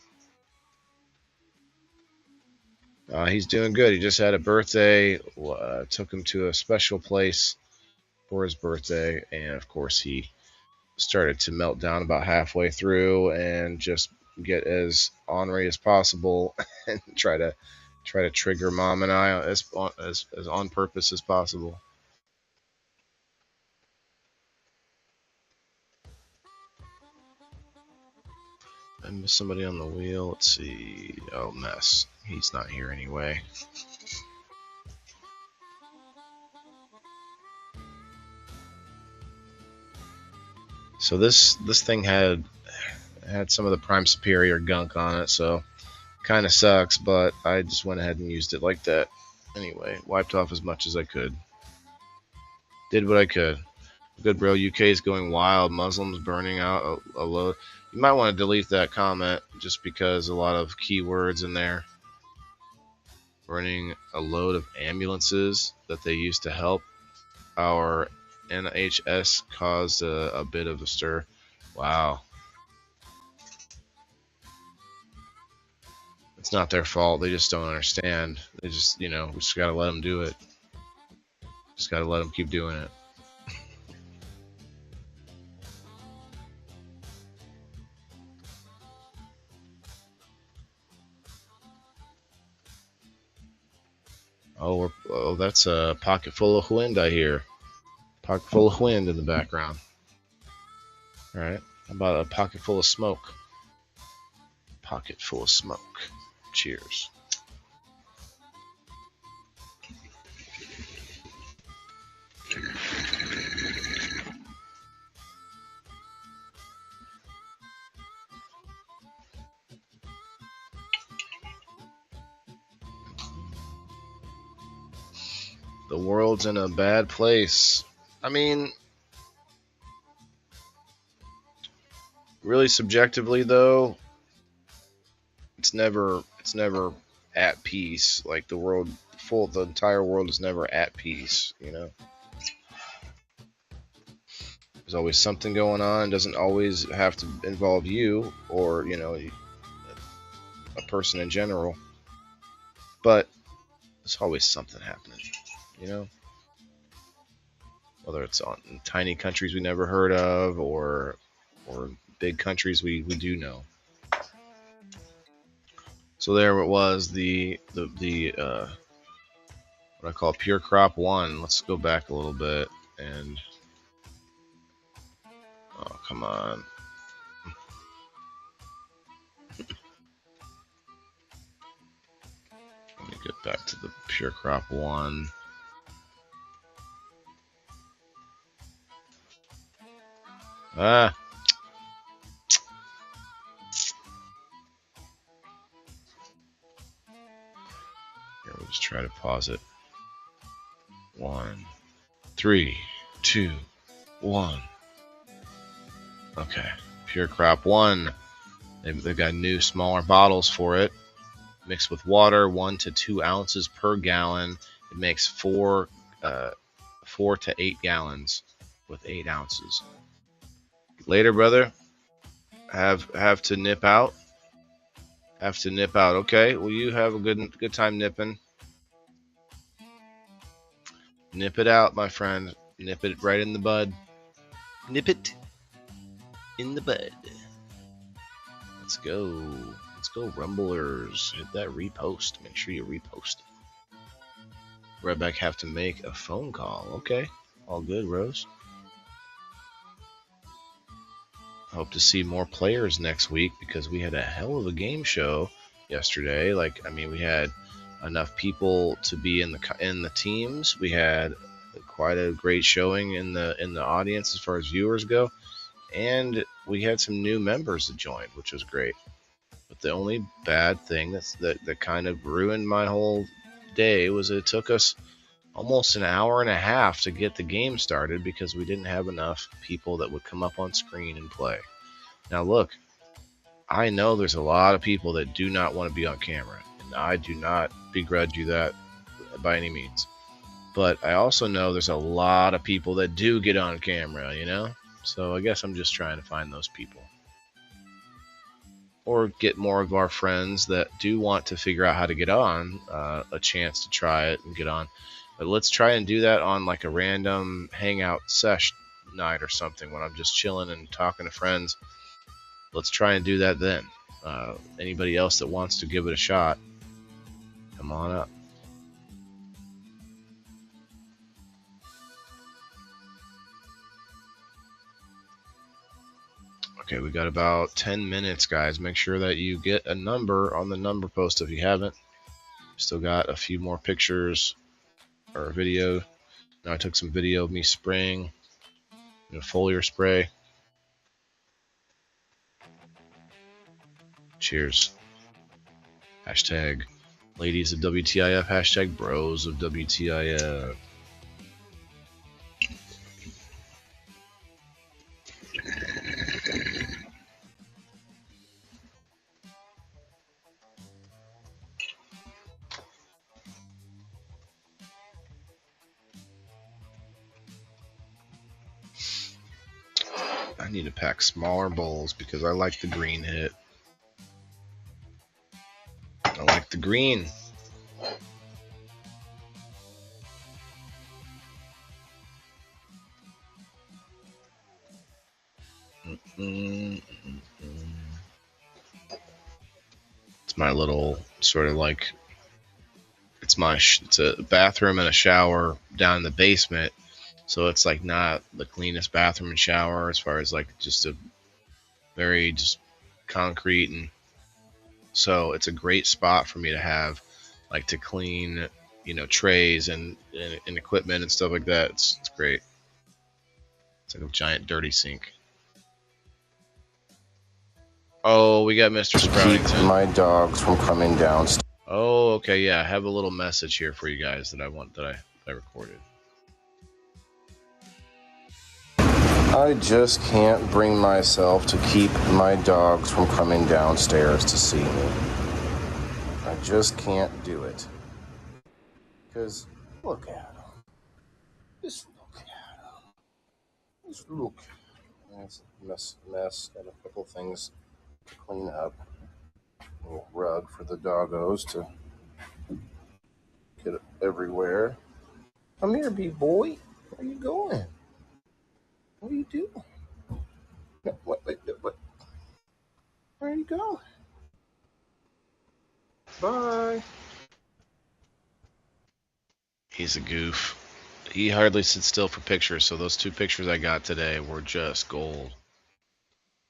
He's doing good. He just had a birthday. Took him to a special place for his birthday, and of course he started to melt down about halfway through and just get as ornery as possible and try to trigger Mom and I as on purpose as possible. I missed somebody on the wheel. Let's see. Oh, mess. He's not here anyway. So this thing had some of the Prime Superior gunk on it, so kind of sucks, but I just went ahead and used it like that. Anyway, wiped off as much as I could. Did what I could. Good, bro. UK is going wild. Muslims burning out a load. You might want to delete that comment just because a lot of keywords in there. Burning a load of ambulances that they used to help our NHS caused a bit of a stir. Wow. It's not their fault. They just don't understand. They just, we just got to let them do it. Just got to let them keep doing it. Oh, that's a pocket full of wind, I hear. Pocket full of wind in the background. All right. How about a pocket full of smoke? Pocket full of smoke. Cheers. The world's in a bad place. I mean, really subjectively though, it's never at peace. Like the entire world is never at peace, There's always something going on. It doesn't always have to involve you or, a person in general. But there's always something happening, Whether it's in tiny countries we never heard of or big countries we do know. So there it was, the what I call Pure Crop 1. Let's go back a little bit and oh, come on. Let me get back to the Pure Crop 1. Ah. Here, we'll just try to pause it. 1, 3, 2, 1. Okay, Pure Crop 1. They've got new, smaller bottles for it. Mixed with water, 1 to 2 ounces per gallon. It makes 4 to 8 gallons with 8 ounces. Later, brother. Have to nip out. Have to nip out. Okay. Well, you have a good time nipping. Nip it out, my friend. Nip it right in the bud. Nip it in the bud. Let's go. Let's go, Rumblers. Hit that repost. Make sure you repost it. Redback have to make a phone call. Okay. All good, Rose. Hope to see more players next week because we had a hell of a game show yesterday. We had enough people to be in the teams. We had quite a great showing in the audience as far as viewers go, and we had some new members that joined, which was great. But the only bad thing that kind of ruined my whole day was it took us almost an hour and a half to get the game started because we didn't have enough people that would come up on screen and play. Now look, I know there's a lot of people that do not want to be on camera, and I do not begrudge you that by any means. But I also know there's a lot of people that do get on camera, So I guess I'm just trying to find those people. Or get more of our friends that do want to figure out how to get on, a chance to try it and get on. But let's try and do that on like a random hangout sesh night or something when I'm just chilling and talking to friends. Let's try and do that then. Anybody else that wants to give it a shot, come on up. Okay, we got about 10 minutes, guys. Make sure that you get a number on the number post if you haven't. Still got a few more pictures or a video. Now I took some video of me spraying in a foliar spray. Cheers. Hashtag ladies of WTIF. Hashtag bros of WTIF. I need to pack smaller bowls because I like the green hit. I like the green. It's my little sort of like, it's a bathroom and a shower down in the basement. So it's like not the cleanest bathroom and shower as far as like just a very just concrete, and so it's a great spot for me to have like to clean, trays and equipment and stuff like that. It's great. It's like a giant dirty sink. Oh, we got Mr. Sproutington. Keep my dogs from coming down. Oh, okay, yeah. I have a little message here for you guys that I recorded. I just can't bring myself to keep my dogs from coming downstairs to see me. I just can't do it. Because look at them. Just look at them. Just look. That's a mess. Got a couple things to clean up. A little rug for the doggos to get it everywhere. Come here, big boy. Where you going? What are you doing? What? Where are you going? Bye. He's a goof. He hardly sits still for pictures, so those 2 pictures I got today were just gold.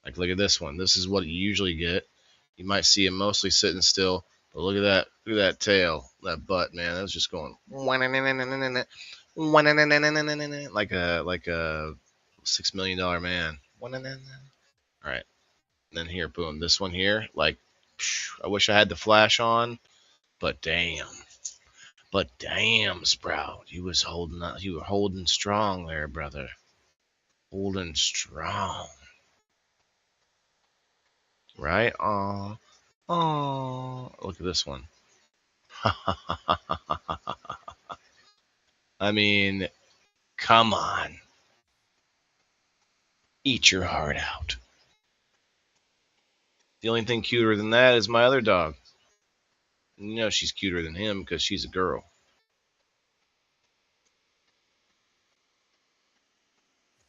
Like, look at this one. This is what you usually get. You might see him mostly sitting still, but look at that. Look at that tail, that butt, man. That was just going like a $6 million man. All right, and then here, boom. This one here, like, I wish I had the flash on, but damn. Sprout, you were holding strong there, brother. Holding strong. Right? Oh, look at this one. I mean, come on. Eat your heart out. The only thing cuter than that is my other dog. She's cuter than him because she's a girl.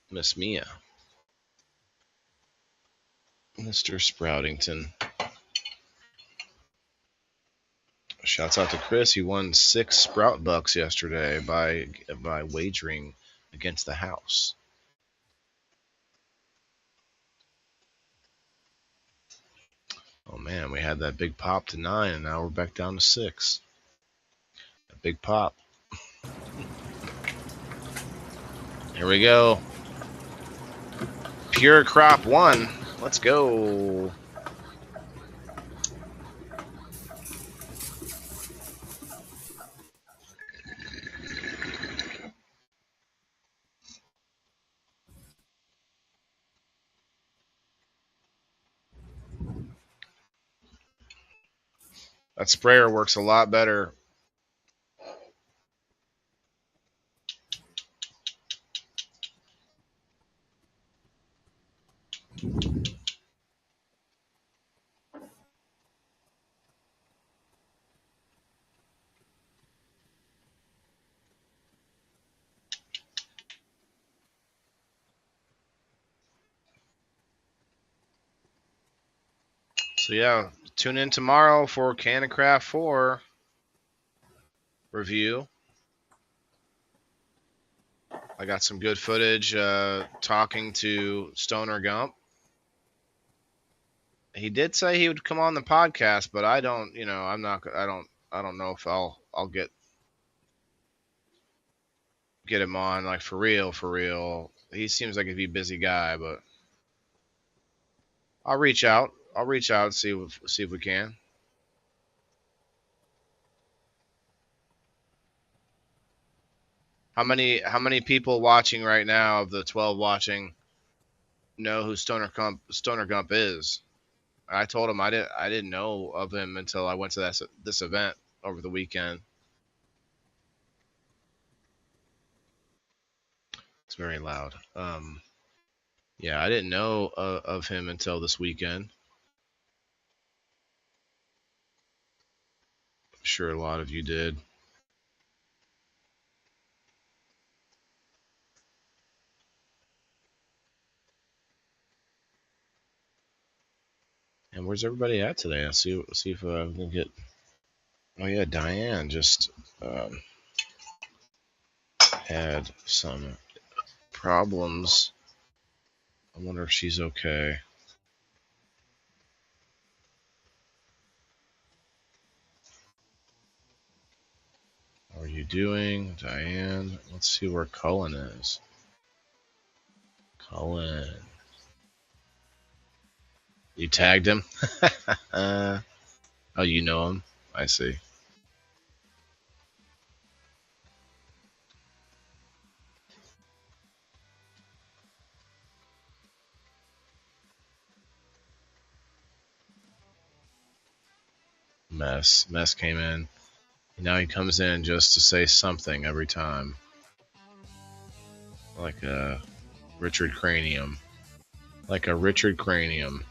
Miss Mia. Mr. Sproutington. Shouts out to Chris. He won 6 Sprout bucks yesterday by wagering against the house. Oh man, we had that big pop to 9, and now we're back down to 6. A big pop. Here we go. Pure crop 1. Let's go. That sprayer works a lot better. So yeah, tune in tomorrow for Can of Craft 4 review. I got some good footage talking to Stoner Gump. He did say he would come on the podcast, but I don't, I don't know if I'll get him on like for real. He seems like he'd be a busy guy, but I'll reach out. And see if we can. How many people watching right now of the 12 watching know who Stoner Gump is? I told him I didn't know of him until I went to this event over the weekend. It's very loud. Yeah, I didn't know of him until this weekend. I'm sure a lot of you did. And where's everybody at today? Let's see if we can get. Oh yeah, Diane just had some problems. I wonder if she's okay. How are you doing, Diane? Let's see where Cullen is. Cullen. You tagged him? Oh, you know him? I see. Mess came in. Now he comes in just to say something every time. Like a Richard Cranium. Like a Richard Cranium.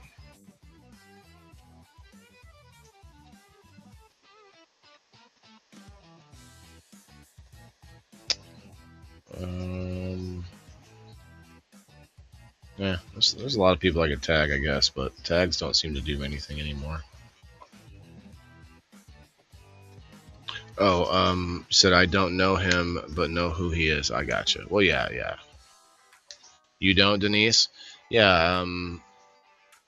Yeah, there's a lot of people I could tag, I guess, but tags don't seem to do anything anymore. Oh, said I don't know him, but know who he is. I gotcha. Well, yeah. You don't, Denise? Yeah,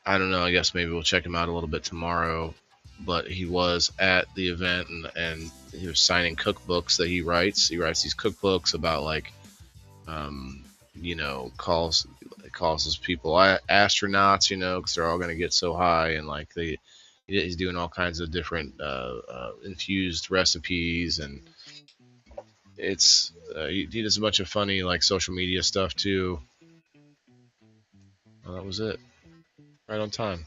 I don't know. I guess maybe we'll check him out a little bit tomorrow. But he was at the event, and he was signing cookbooks that he writes. He writes these cookbooks about, like, calls his people astronauts, because they're all going to get so high, and like he's doing all kinds of different infused recipes, and it's he does a bunch of funny like social media stuff too. Well, that was it. Right on time.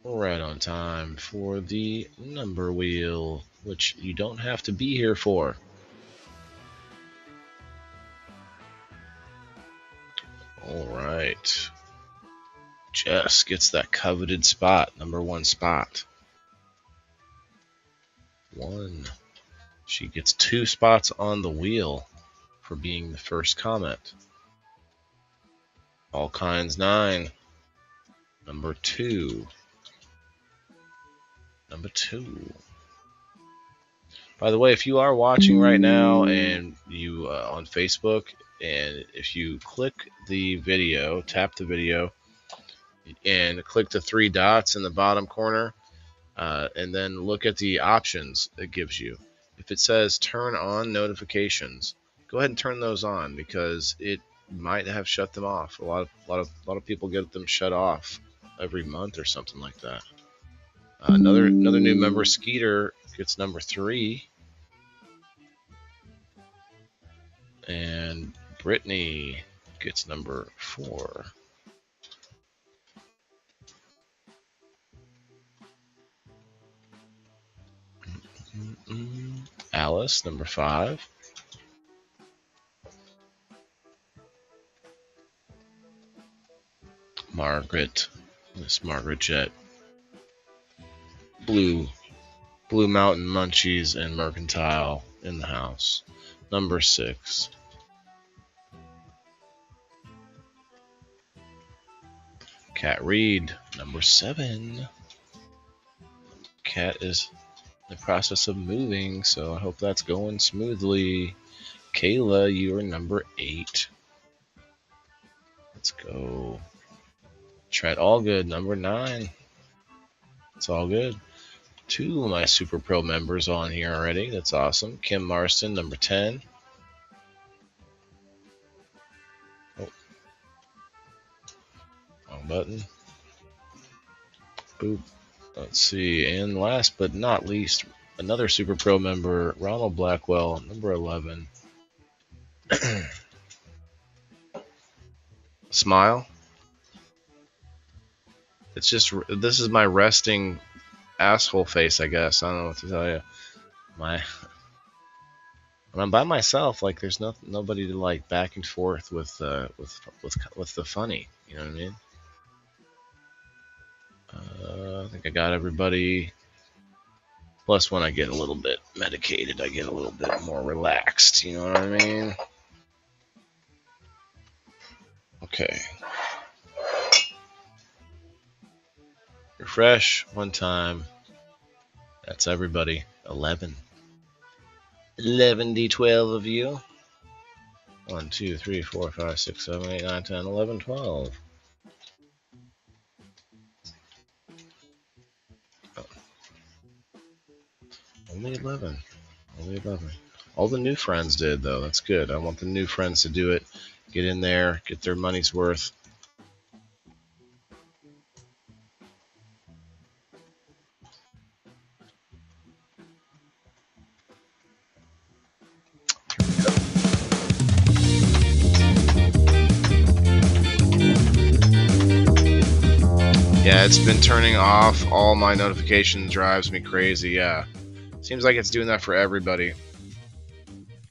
Right on time for the number wheel, which you don't have to be here for. All right. Jess gets that coveted spot, number 1 spot. 1. She gets 2 spots on the wheel for being the first comment. All Kinds 9. Number 2. Number 2. By the way, if you are watching right now and you on Facebook, and if you click the video, tap the video, and click the 3 dots in the bottom corner, and then look at the options it gives you. If it says turn on notifications, go ahead and turn those on, because it might have shut them off. A lot of people get them shut off every month or something like that. Another new member, Skeeter, gets number 3, and Brittany gets number 4. Alice, number 5. Margaret, Miss Margaret Jett. Blue Mountain Munchies and Mercantile in the house. Number 6. Cat Reed, number 7. Cat is in the process of moving, so I hope that's going smoothly. Kayla, you are number 8. Let's go. Trent Allgood, number 9. It's all good. 2 of my Super Pro members on here already. That's awesome. Kim Marston, number 10. Oh. Wrong button. Boop. Let's see. And last but not least, another Super Pro member, Ronald Blackwell, number 11. Smile. It's just, this is my resting asshole face, I guess. I don't know what to tell you. When I'm by myself, like there's nobody to like back and forth with the funny. You know what I mean? I think I got everybody. Plus, when I get a little bit medicated, I get a little bit more relaxed. You know what I mean? Okay. Refresh one time. That's everybody. 11. 11d12 of you. 1, 2, 3, 4, 5, 6, 7, 8, 9, 10, 11, 12. Oh. Only 11. Only 11. All the new friends did, though. That's good. I want the new friends to do it. Get in there, get their money's worth. Yeah, it's been turning off all my notifications, drives me crazy. Yeah, seems like it's doing that for everybody.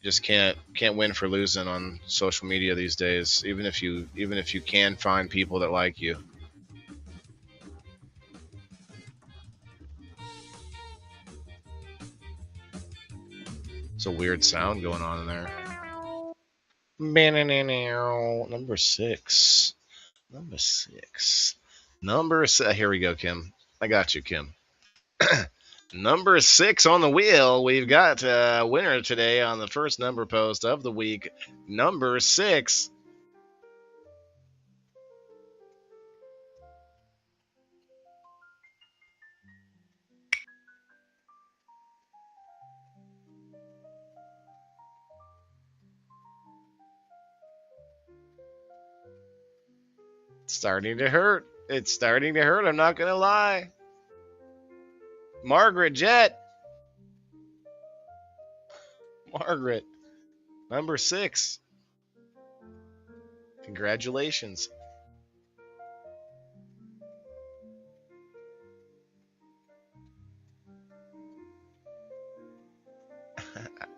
Just can't win for losing on social media these days. Even if you can find people that like you. It's a weird sound going on in there. Number 6. Number 6. Here we go, Kim. I got you, Kim. Number 6 on the wheel. We've got a winner today on the first number post of the week. Number 6. It's starting to hurt. It's starting to hurt. I'm not going to lie. Margaret Jett. Margaret. Number 6. Congratulations.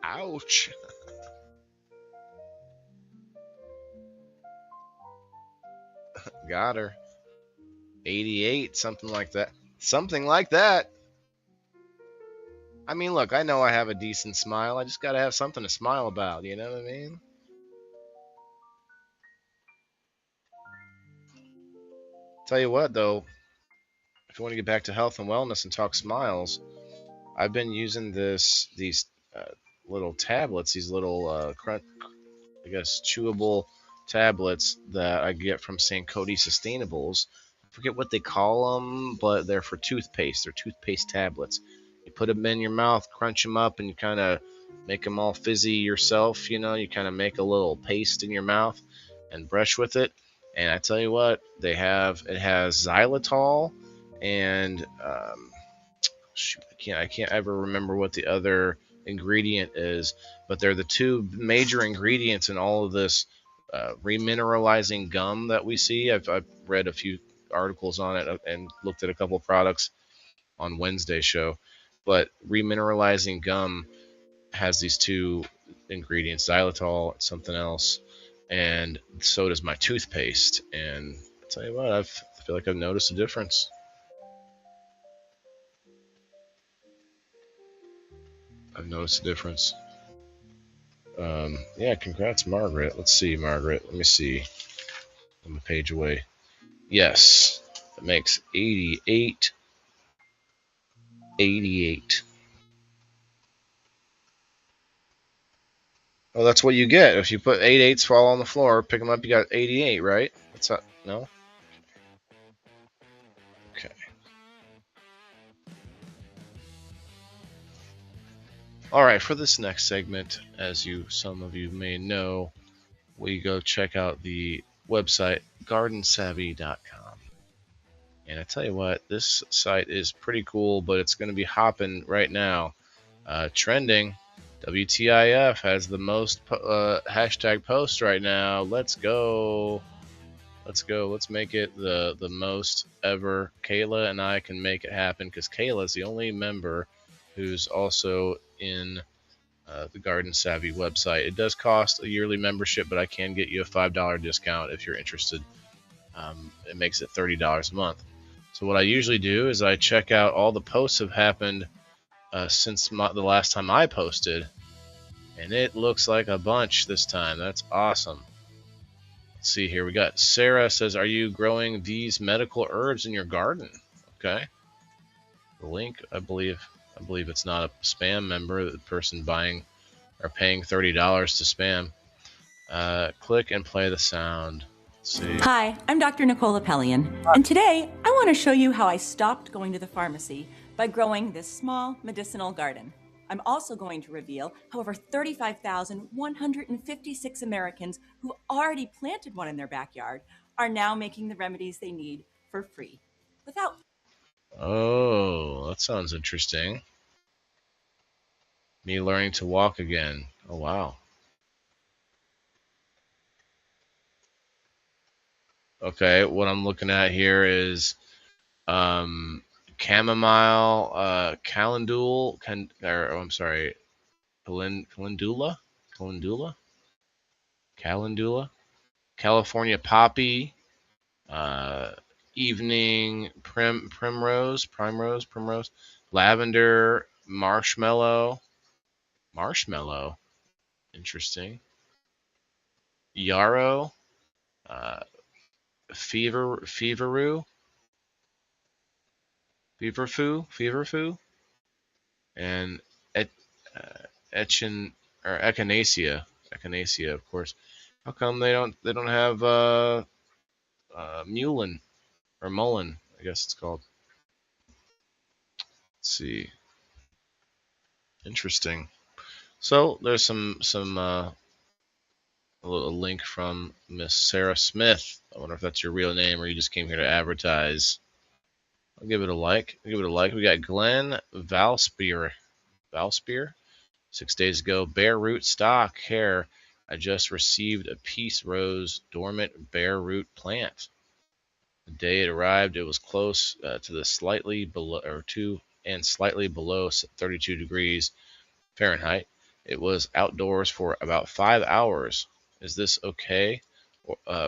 Ouch. Got her. 88, something like that. Something like that. I mean, look, I know I have a decent smile. I just got to have something to smile about. You know what I mean? Tell you what, though, if you want to get back to health and wellness and talk smiles, I've been using these little tablets, these little, I guess, chewable tablets that I get from St. Cody Sustainables. I forget what they call them, but they're for toothpaste. They're toothpaste tablets. You put them in your mouth, crunch them up, and you kind of make them all fizzy yourself. You know, you kind of make a little paste in your mouth and brush with it. And I tell you what, it has xylitol and I can't ever remember what the other ingredient is, but they're the 2 major ingredients in all of this remineralizing gum that we see. I've read a few articles on it and looked at a couple products on Wednesday's show, but remineralizing gum has these 2 ingredients, xylitol and something else, and so does my toothpaste. And I'll tell you what, I feel like I've noticed a difference. Yeah, congrats, Margaret. Let's see, Margaret. Let me see. I'm a page away. Yes, that makes 88. 88. Well, that's what you get. If you put 8 eights fall on the floor, pick them up, you got 88, right? That's not, no? Okay. All right, for this next segment, as some of you may know, we go check out the website gardensavvy.com. And I tell you what, this site is pretty cool, but it's going to be hopping right now. Trending, WTIF has the most hashtag posts right now. Let's go. Let's go. Let's make it the most ever. Kayla and I can make it happen because Kayla is the only member who's also in the Garden Savvy website. It does cost a yearly membership, but I can get you a $5 discount if you're interested. It makes it $30 a month. So what I usually do is I check out all the posts have happened since the last time I posted, and it looks like a bunch this time. That's awesome. Let's see here. We got Sarah says, "Are you growing these medical herbs in your garden?" Okay. The link, I believe it's not a spam member. The person buying or paying $30 to spam. Click and play the sound. Let's see. Hi, I'm Dr. Nicola Pellion, and today I want to show you how I stopped going to the pharmacy by growing this small medicinal garden. I'm also going to reveal how over 35,156 Americans who already planted one in their backyard are now making the remedies they need for free. Without. Oh, that sounds interesting. Me learning to walk again. Oh, wow. Okay, what I'm looking at here is chamomile, calendula, calendula, California poppy, evening primrose, lavender, marshmallow, interesting, yarrow, feverfew, and echinacea, of course. How come they don't have mullein or mullein? I guess it's called. Let's see. Interesting. So there's a link from Miss Sarah Smith. I wonder if that's your real name or you just came here to advertise. I'll give it a like. We got Glenn Valspear. 6 days ago. Bare root stock hair. I just received a peace rose dormant bare root plant. The day it arrived, it was close to the slightly below 32 degrees Fahrenheit. It was outdoors for about 5 hours. Is this okay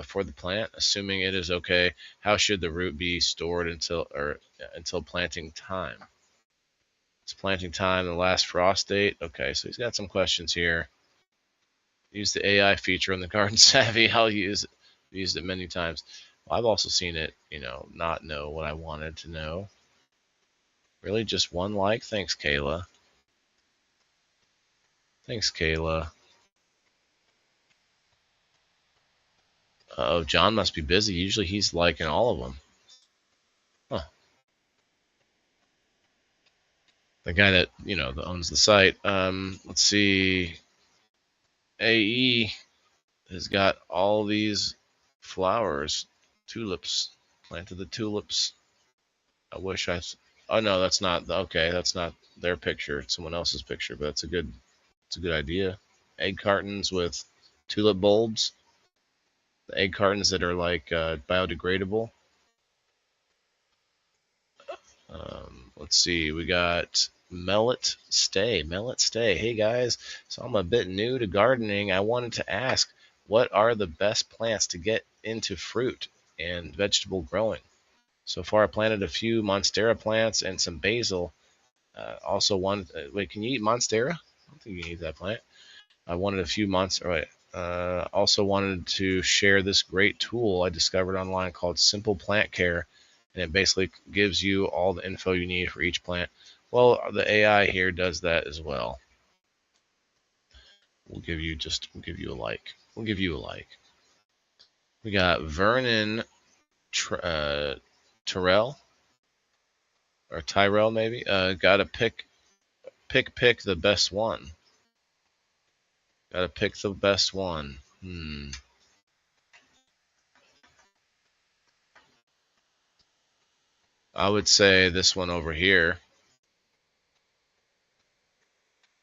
for the plant? Assuming it is okay, how should the root be stored until planting time? It's planting time, the last frost date. Okay, so he's got some questions here. Use the AI feature on the Garden Savvy. I'll use it. I've used it many times. Well, I've also seen it, not know what I wanted to know. Really, just one like? Thanks, Kayla. Oh, John must be busy. Usually he's liking all of them. Huh. The guy that, that owns the site. Let's see. AE has got all these flowers. Tulips. Planted the tulips. I wish I... Oh, no, that's not... Okay, that's not their picture. It's someone else's picture, but it's a good idea. Egg cartons with tulip bulbs. The egg cartons that are like biodegradable. Let's see. We got Mellet Stay. Hey guys, so I'm a bit new to gardening. I wanted to ask, what are the best plants to get into fruit and vegetable growing? So far, I planted a few monstera plants and some basil. Also, wait, can you eat monstera? I don't think you can eat that plant. I wanted a few Also wanted to share this great tool I discovered online called Simple Plant Care, and it basically gives you all the info you need for each plant. Well, the AI here does that as well. We'll give you a like. We'll give you a like. We got Vernon Tyrell or Tyrell maybe. Got to pick the best one. Got to pick the best one. I would say this one over here.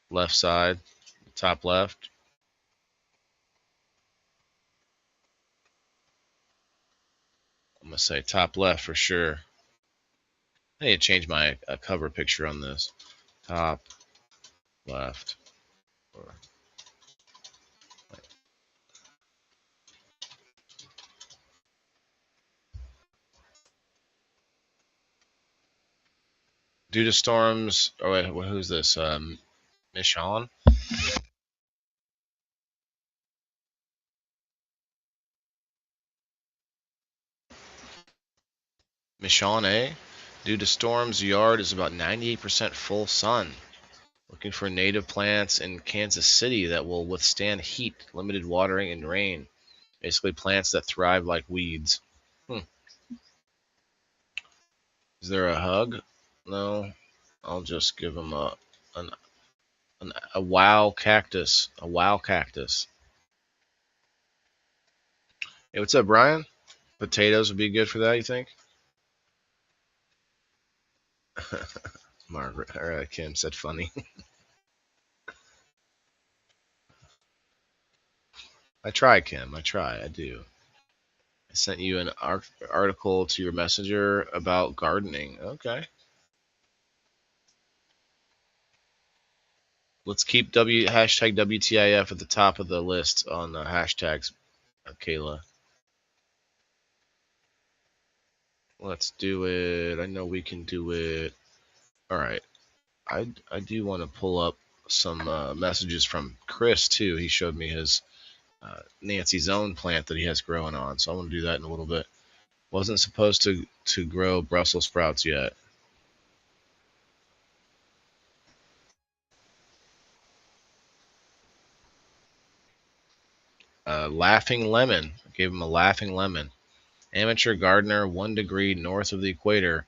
Left side, top left. I'm going to say top left for sure. I need to change my cover picture on this. Top left. Due to storms, oh wait, who's this? Michonne? Michonne A? Due to storms, the yard is about 98% full sun. Looking for native plants in Kansas City that will withstand heat, limited watering, and rain. Basically plants that thrive like weeds. Is there a hug? No. I'll just give him a wow cactus. A wow cactus. Hey, what's up, Brian? Potatoes would be good for that, you think? Margaret, or Kim said funny. I try, Kim. I try. I do. I sent you an article to your messenger about gardening. Okay. Let's keep hashtag WTIF at the top of the list on the hashtags, Kayla. Let's do it. I know we can do it. All right. I do want to pull up some messages from Chris too. He showed me his Nancy's own plant that he has growing on, so I want to do that in a little bit. Wasn't supposed to grow Brussels sprouts yet. Laughing lemon. I gave him a laughing lemon. Amateur gardener, 1 degree north of the equator.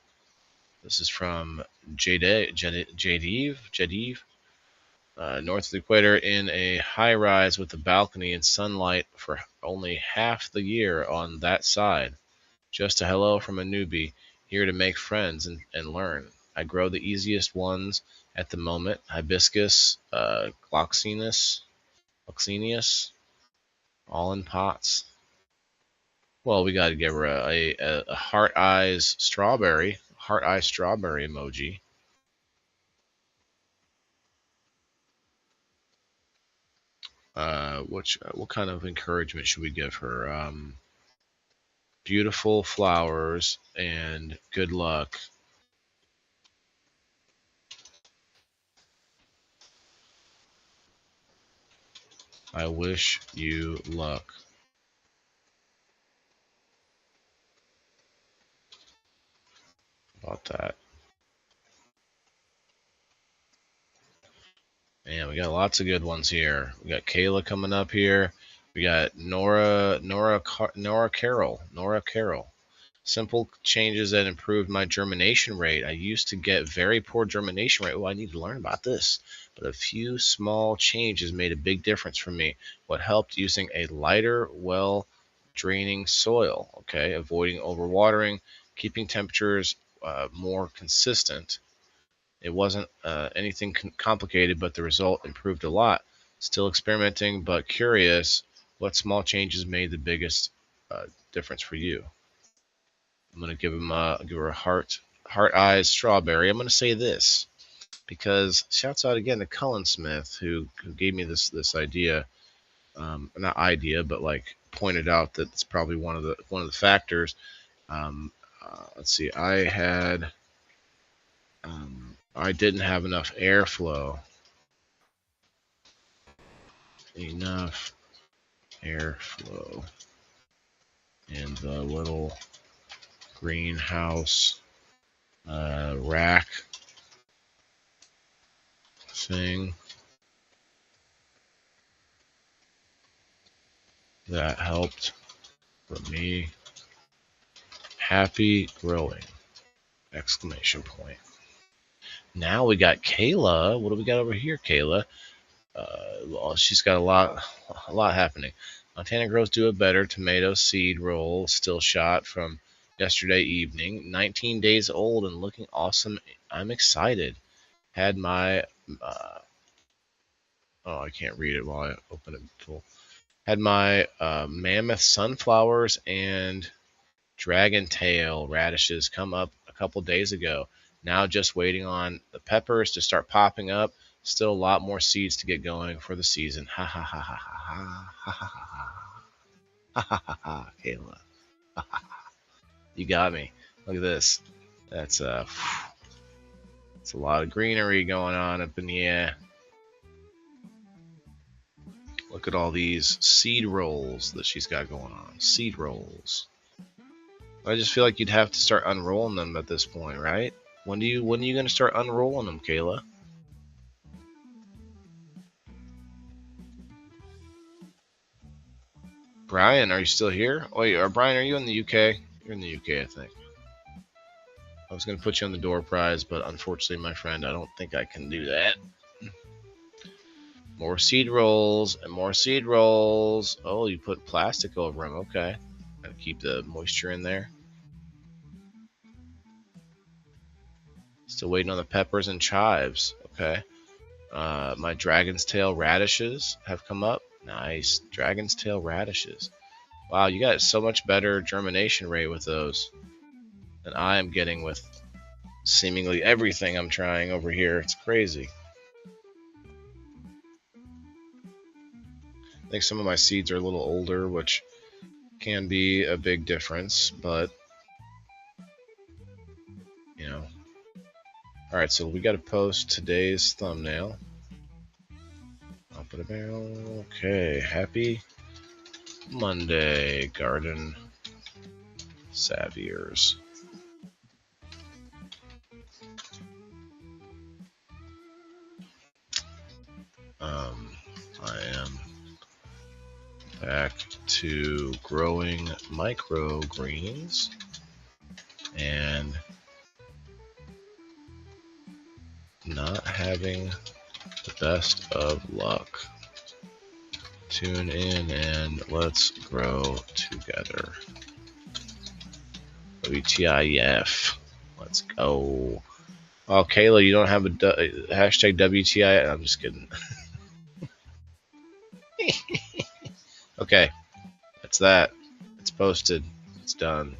This is from Jadiv, north of the equator, in a high rise with a balcony and sunlight for only half the year on that side. Just a hello from a newbie, here to make friends and learn. I grow the easiest ones at the moment: hibiscus, gloxinius, all in pots. Well, we got to give her a heart eyes strawberry emoji. What kind of encouragement should we give her? Beautiful flowers and good luck. I wish you luck. About that. Man, we got lots of good ones here. We got Kayla coming up here. We got Nora Carroll. Simple changes that improved my germination rate. I used to get very poor germination rate. Oh, I need to learn about this. But a few small changes made a big difference for me. What helped? Using a lighter, well-draining soil. Okay, avoiding overwatering, keeping temperatures more consistent. It wasn't anything complicated, but the result improved a lot. Still experimenting, but curious. What small changes made the biggest difference for you? I'm gonna give her a heart eyes strawberry. I'm gonna say this because shouts out again to Cullen Smith who gave me this idea, not idea, but like pointed out that it's probably one of the factors. Let's see, I didn't have enough airflow. airflow in the little greenhouse rack thing. That helped for me. Happy growing! Exclamation point. Now we got Kayla. What do we got over here, Kayla? Well, she's got a lot happening. Montana Grows Do It Better tomato seed roll still shot from yesterday evening. 19 days old and looking awesome. I'm excited. Had my oh, I can't read it while I open it full. Had my mammoth sunflowers and dragon tail radishes come up a couple days ago. Now just waiting on the peppers to start popping up. Still a lot more seeds to get going for the season. Ha ha ha ha ha ha ha ha ha ha ha ha, Kayla. You got me. Look at this. That's it's a lot of greenery going on up in the air. Look at all these seed rolls that she's got going on. Seed rolls. I just feel like you'd have to start unrolling them at this point, right? When are you going to start unrolling them, Kayla? Brian, are you still here? Oh, wait, Brian, are you in the UK? You're in the UK, I think. I was going to put you on the door prize, but unfortunately, my friend, I don't think I can do that. More seed rolls and more seed rolls. Oh, you put plastic over them. Okay. Gotta keep the moisture in there. Still waiting on the peppers and chives. Okay. My dragon's tail radishes have come up. Nice. Dragon's tail radishes. Wow, you got so much better germination rate with those than I am getting with seemingly everything I'm trying over here. It's crazy. I think some of my seeds are a little older, which can be a big difference, but you know. Alright, so we got to post today's thumbnail. Okay, happy Monday, garden saviors. I am back to growing microgreens and not having the best of luck. Tune in and let's grow together. WTIF. Let's go. Oh, Kayla, you don't have a hashtag WTIF? I'm just kidding. Okay, that's that. It's posted. It's done.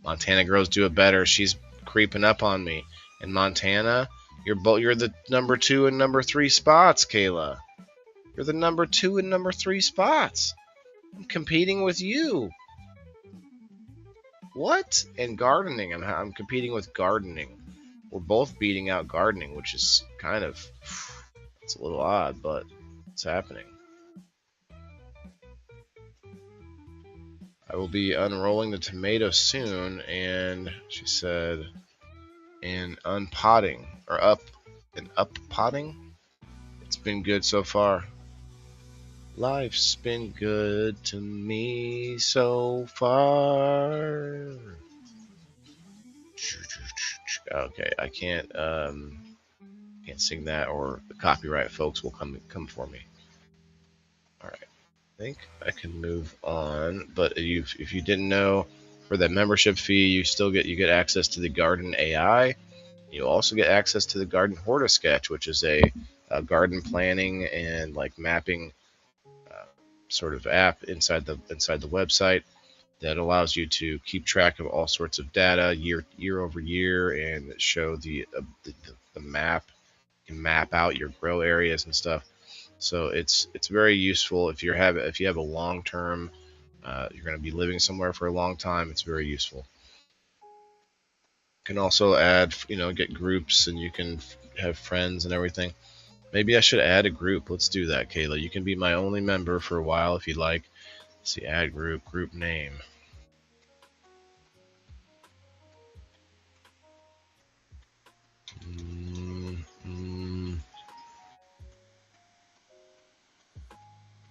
Montana Grows Do It Better. She's creeping up on me. In Montana, you're the number 2 and number 3 spots, Kayla. You're the number 2 and number 3 spots. I'm competing with you. What? And gardening. I'm competing with gardening. We're both beating out gardening, which is kind of, it's a little odd, but it's happening. I will be unrolling the tomato soon, and she said, and unpotting, or uppotting. It's been good so far. Life's been good to me so far. Okay, I can't sing that, or the copyright folks will come for me. All right, I think I can move on. But if you didn't know, for that membership fee, you get access to the Garden AI. You also get access to the Garden Hortisketch, which is a garden planning and like mapping sort of app inside the website that allows you to keep track of all sorts of data year over year and show the map. You can map out your grow areas and stuff. So it's very useful if you have a long term. You're going to be living somewhere for a long time. It's very useful. You can also add, get groups, and you can have friends and everything. Maybe I should add a group. Let's do that, Kayla. You can be my only member for a while if you'd like. Let's see, add group, group name.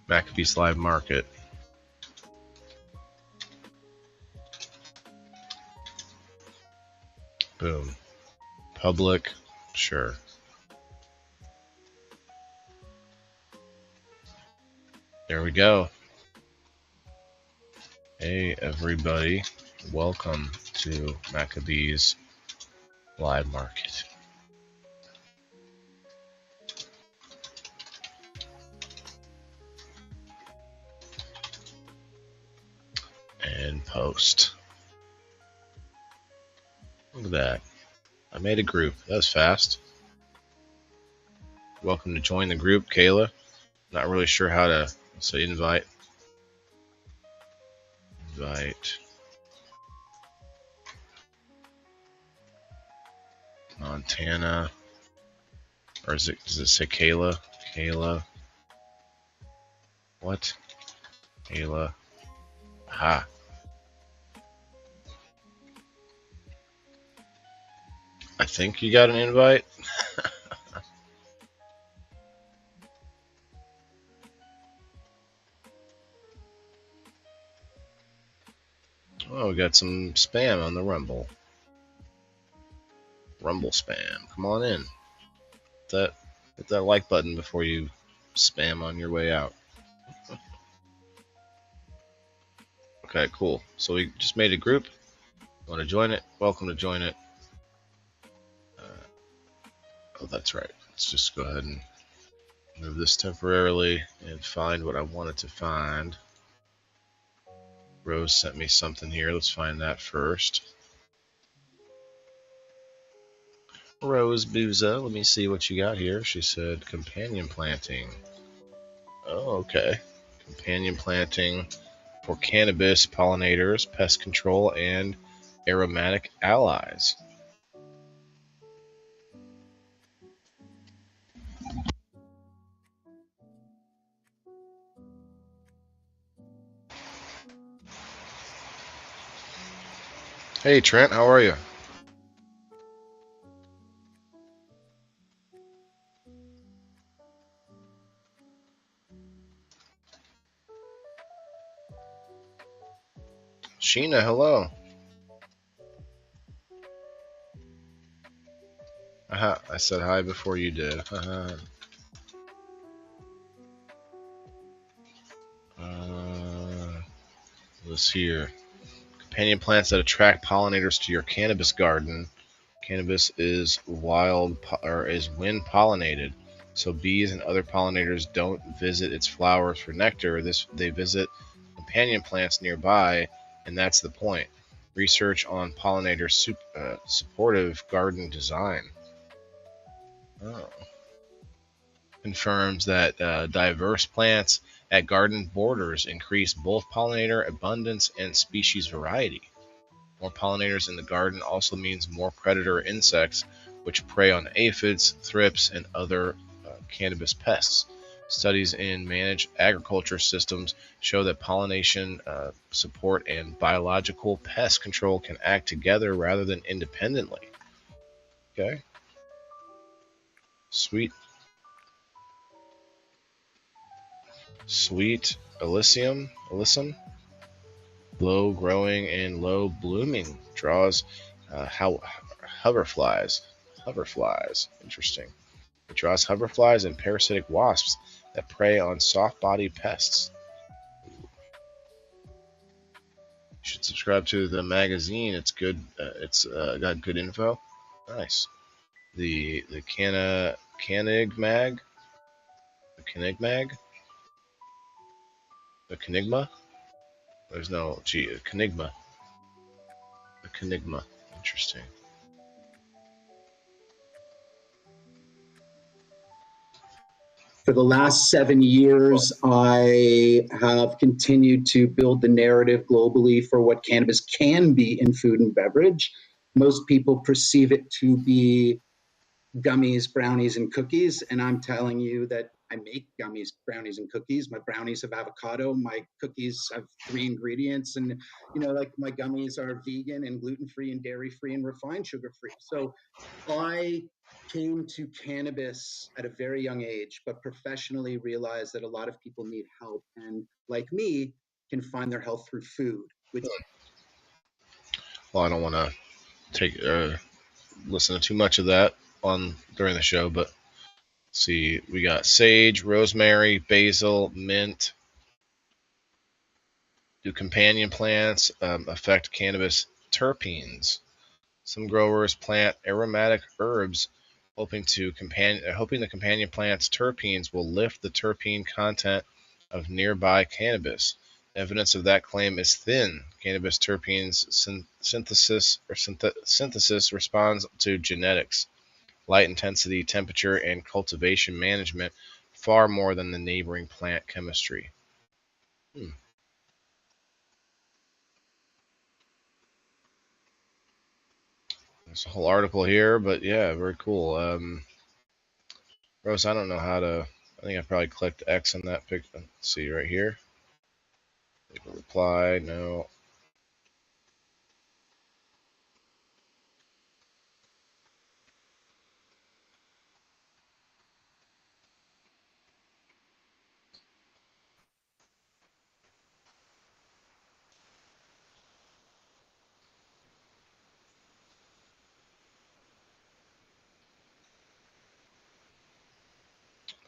Maccabees Live Market. Boom. Public, sure. There we go. Hey everybody, welcome to Maccabees Live Market. And post. Look at that. I made a group. That was fast. Welcome to join the group, Kayla. Not really sure how to say invite. Invite. Montana. Or does it say Kayla? Kayla. What? Kayla. Aha. I think you got an invite. Oh, we got some spam on the Rumble. Rumble spam. Come on in. Hit that like button before you spam on your way out. Okay, cool. So we just made a group. Want to join it? Welcome to join it. Oh, that's right. Let's just go ahead and move this temporarily and find what I wanted to find. Rose sent me something here. Let's find that first. Rose Booza, let me see what you got here. She said companion planting. Oh, okay. Companion planting for cannabis pollinators, pest control, and aromatic allies. Hey Trent, how are you? Sheena, hello. Aha, I said hi before you did. This here. Companion plants that attract pollinators to your cannabis garden. Cannabis is wind pollinated, so bees and other pollinators don't visit its flowers for nectar. They visit companion plants nearby, and that's the point. Research on pollinator supportive garden design. Oh. Confirms that diverse plants at garden borders increase both pollinator abundance and species variety. More pollinators in the garden also means more predator insects, which prey on aphids, thrips, and other cannabis pests. Studies in managed agriculture systems show that pollination support and biological pest control can act together rather than independently. Okay. Sweet Alyssum, low growing and low blooming, draws hoverflies. Interesting. It draws hoverflies and parasitic wasps that prey on soft-bodied pests. You should subscribe to the magazine. It's good. It's got good info. Nice. The Canig Mag. The Canig Mag. The Canigma? There's no G. Canigma. The Canigma. Interesting. For the last 7 years, I have continued to build the narrative globally for what cannabis can be in food and beverage. Most people perceive it to be gummies, brownies, and cookies. And I'm telling you that I make gummies, brownies, and cookies. My brownies have avocado. My cookies have 3 ingredients. And, like my gummies are vegan and gluten-free and dairy-free and refined sugar-free. So I came to cannabis at a very young age, but professionally realized that a lot of people need help. And like me, can find their health through food, which Well, I don't want to listen to too much of that during the show, but see, we got sage, rosemary, basil, mint. Do companion plants affect cannabis terpenes? Some growers plant aromatic herbs hoping the companion plant's terpenes will lift the terpene content of nearby cannabis. Evidence of that claim is thin. Cannabis terpenes synthesis responds to genetics, light intensity, temperature, and cultivation management far more than the neighboring plant chemistry. There's a whole article here, but yeah, very cool. Rose, I don't know how to. I think I probably clicked X on that picture. Let's see right here. Leave a reply. No.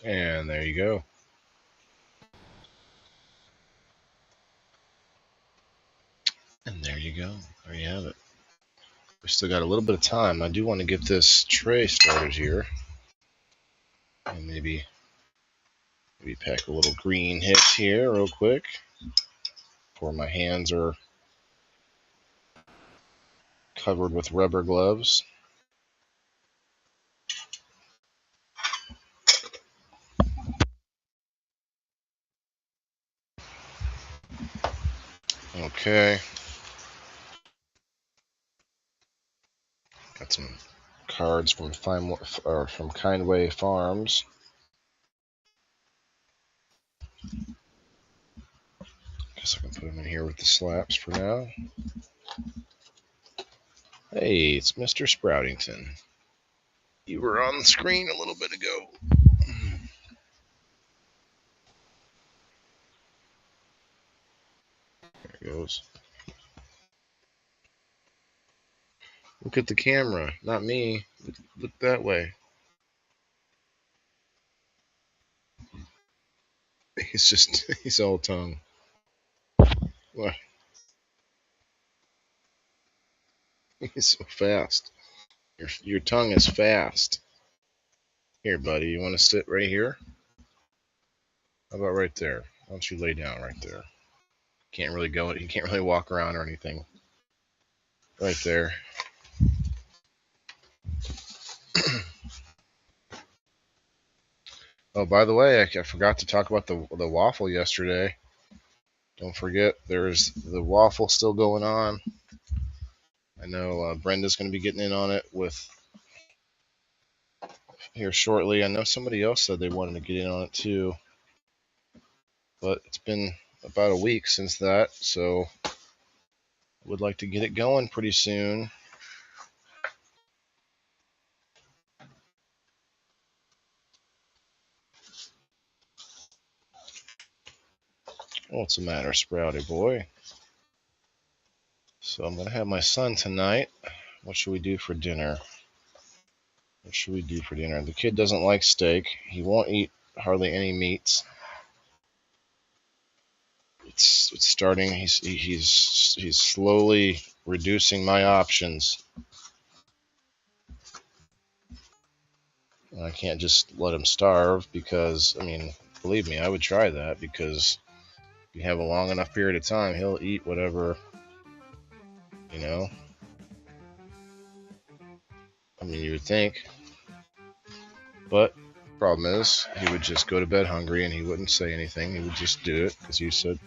And there you go. And there you go. There you have it. We still got a little bit of time. I do want to get this tray started here. And maybe pack a little green hit here real quick before my hands are covered with rubber gloves. Okay. Got some cards from Kindway Farms. Guess I can put them in here with the slaps for now. Hey, it's Mr. Sproutington. You were on the screen a little bit ago. There it goes. Look at the camera, not me. Look that way. He's all tongue. What? He's so fast. Your tongue is fast. Here, buddy, you want to sit right here? How about right there? Why don't you lay down right there? Can't really go. You can't really walk around or anything. Right there. Oh, by the way, I forgot to talk about the waffle yesterday. Don't forget, there's the waffle still going on. I know Brenda's going to be getting in on it here shortly. I know somebody else said they wanted to get in on it too, but it's been about a week since that, so would like to get it going pretty soon. What's the matter, Sprouty boy? So I'm going to have my son tonight. What should we do for dinner? The kid doesn't like steak. He won't eat hardly any meats. It's starting. He's slowly reducing my options. And I can't just let him starve because, I mean, believe me, I would try that because if you have a long enough period of time, he'll eat whatever, you know. I mean, you would think. But problem is, he would just go to bed hungry and he wouldn't say anything. He would just do it because you said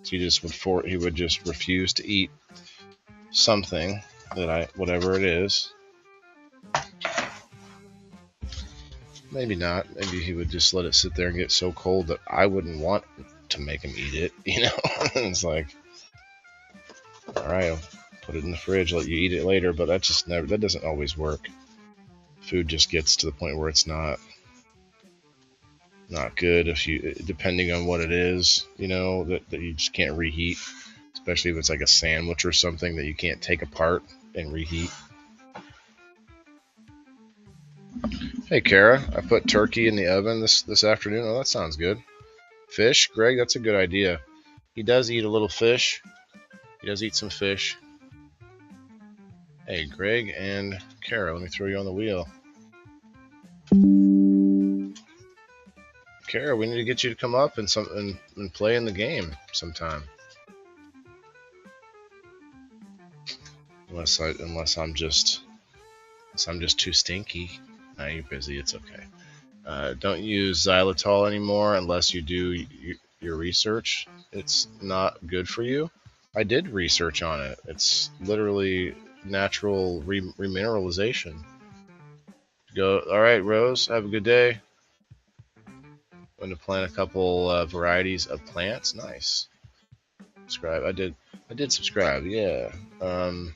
he would just refuse to eat something whatever it is. Maybe not. Maybe he would just let it sit there and get so cold that I wouldn't want to make him eat it. It's like, all right, I'll put it in the fridge, let you eat it later. But that doesn't always work. Food just gets to the point where it's not good depending on what it is, that you just can't reheat, especially if it's like a sandwich or something that you can't take apart and reheat. Hey, Kara, I put turkey in the oven this afternoon. Oh, that sounds good. Fish, Greg, that's a good idea. He does eat a little fish. He does eat some fish. Hey, Greg and Kara, let me throw you on the wheel. Kara, we need to get you to come up and play in the game sometime. Unless I'm just too stinky. Nah, you're busy. It's okay. Don't use xylitol anymore unless you do your research. It's not good for you. I did research on it. It's literally natural remineralization. All right, Rose. Have a good day. Going to plant a couple varieties of plants. Nice. Subscribe. I did subscribe. Yeah. Well,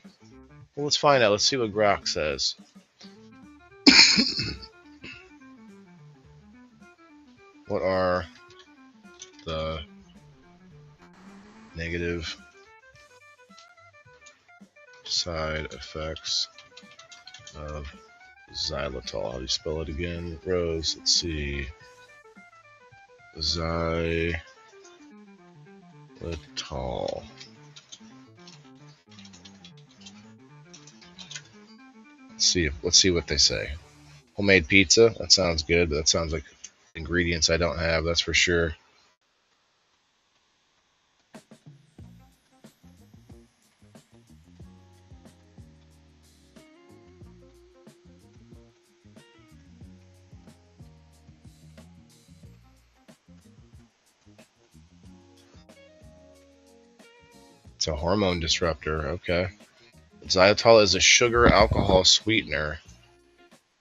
let's find out. Let's see what Grok says. What are the negative side effects of xylitol? How do you spell it again? Rose, let's see. Xylitol. Let's see what they say. Homemade pizza. That sounds good. That sounds like ingredients I don't have. That's for sure. It's a hormone disruptor. Okay. Xylitol is a sugar alcohol sweetener.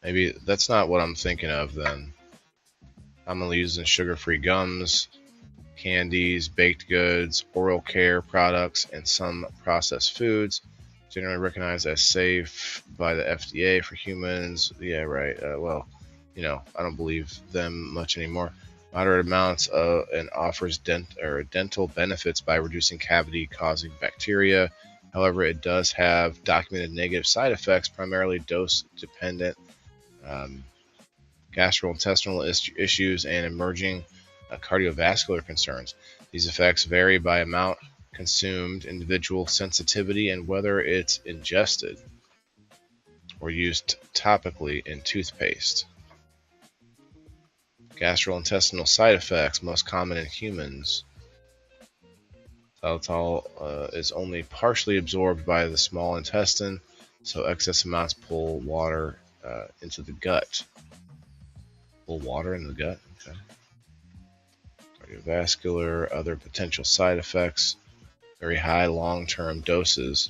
Maybe that's not what I'm thinking of then. Commonly used in sugar-free gums, candies, baked goods, oral care products, and some processed foods. Generally recognized as safe by the FDA for humans. Yeah, right. Well, I don't believe them much anymore. Moderate amounts and offers dental benefits by reducing cavity-causing bacteria. However, it does have documented negative side effects, primarily dose-dependent gastrointestinal issues and emerging cardiovascular concerns. These effects vary by amount consumed, individual sensitivity, and whether it's ingested or used topically in toothpaste. Gastrointestinal side effects, most common in humans. Xylitol is only partially absorbed by the small intestine, so excess amounts pull water into the gut. Pull water in the gut? Okay. Cardiovascular, other potential side effects, very high long-term doses,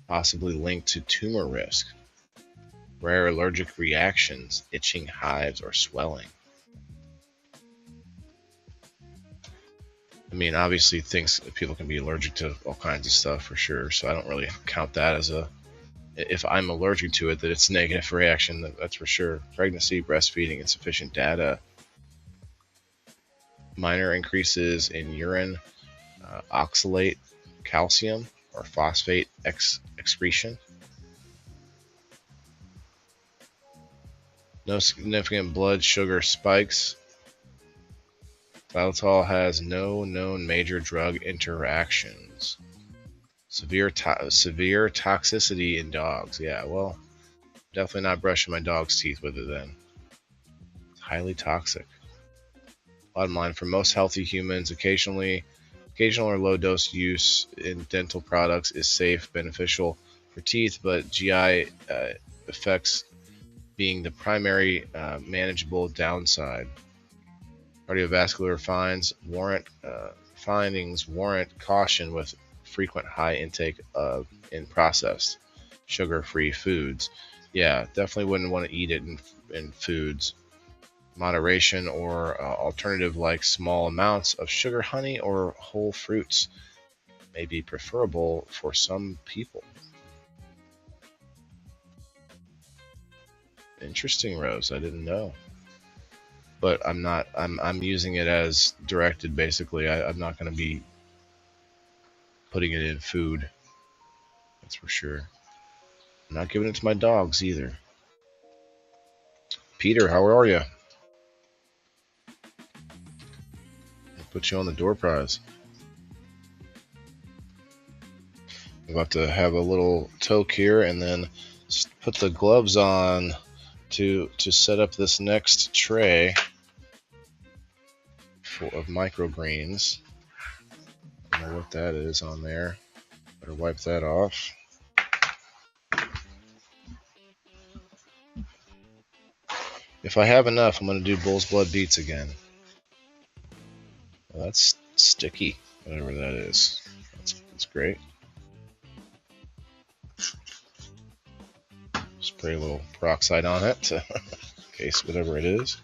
possibly linked to tumor risk, rare allergic reactions, itching, hives, or swelling. I mean, obviously people can be allergic to all kinds of stuff for sure, so I don't really count that as if I'm allergic to it, that it's a negative reaction, that's for sure. Pregnancy, breastfeeding, insufficient data. Minor increases in urine, oxalate calcium or phosphate excretion. No significant blood sugar spikes. Xylitol has no known major drug interactions. Severe toxicity in dogs. Yeah, well, definitely not brushing my dog's teeth with it then. It's highly toxic. Bottom line, for most healthy humans, occasional or low dose use in dental products is safe, beneficial for teeth, but GI effects being the primary manageable downside. Cardiovascular findings warrant caution with frequent high intake in processed sugar-free foods. Yeah, definitely wouldn't want to eat it in foods. Moderation or alternative like small amounts of sugar, honey, or whole fruits may be preferable for some people. Interesting, Rose. I didn't know. But I'm using it as directed, basically. I'm not going to be putting it in food. That's for sure. I'm not giving it to my dogs either. Peter, how are you? Put you on the door prize. I'm about to have a little toke here and then put the gloves on to set up this next tray of microgreens. I don't know what that is on there. Better wipe that off. If I have enough, I'm going to do Bull's Blood Beets again. Well, that's sticky, whatever that is. That's great. Spray a little peroxide on it in case whatever it is.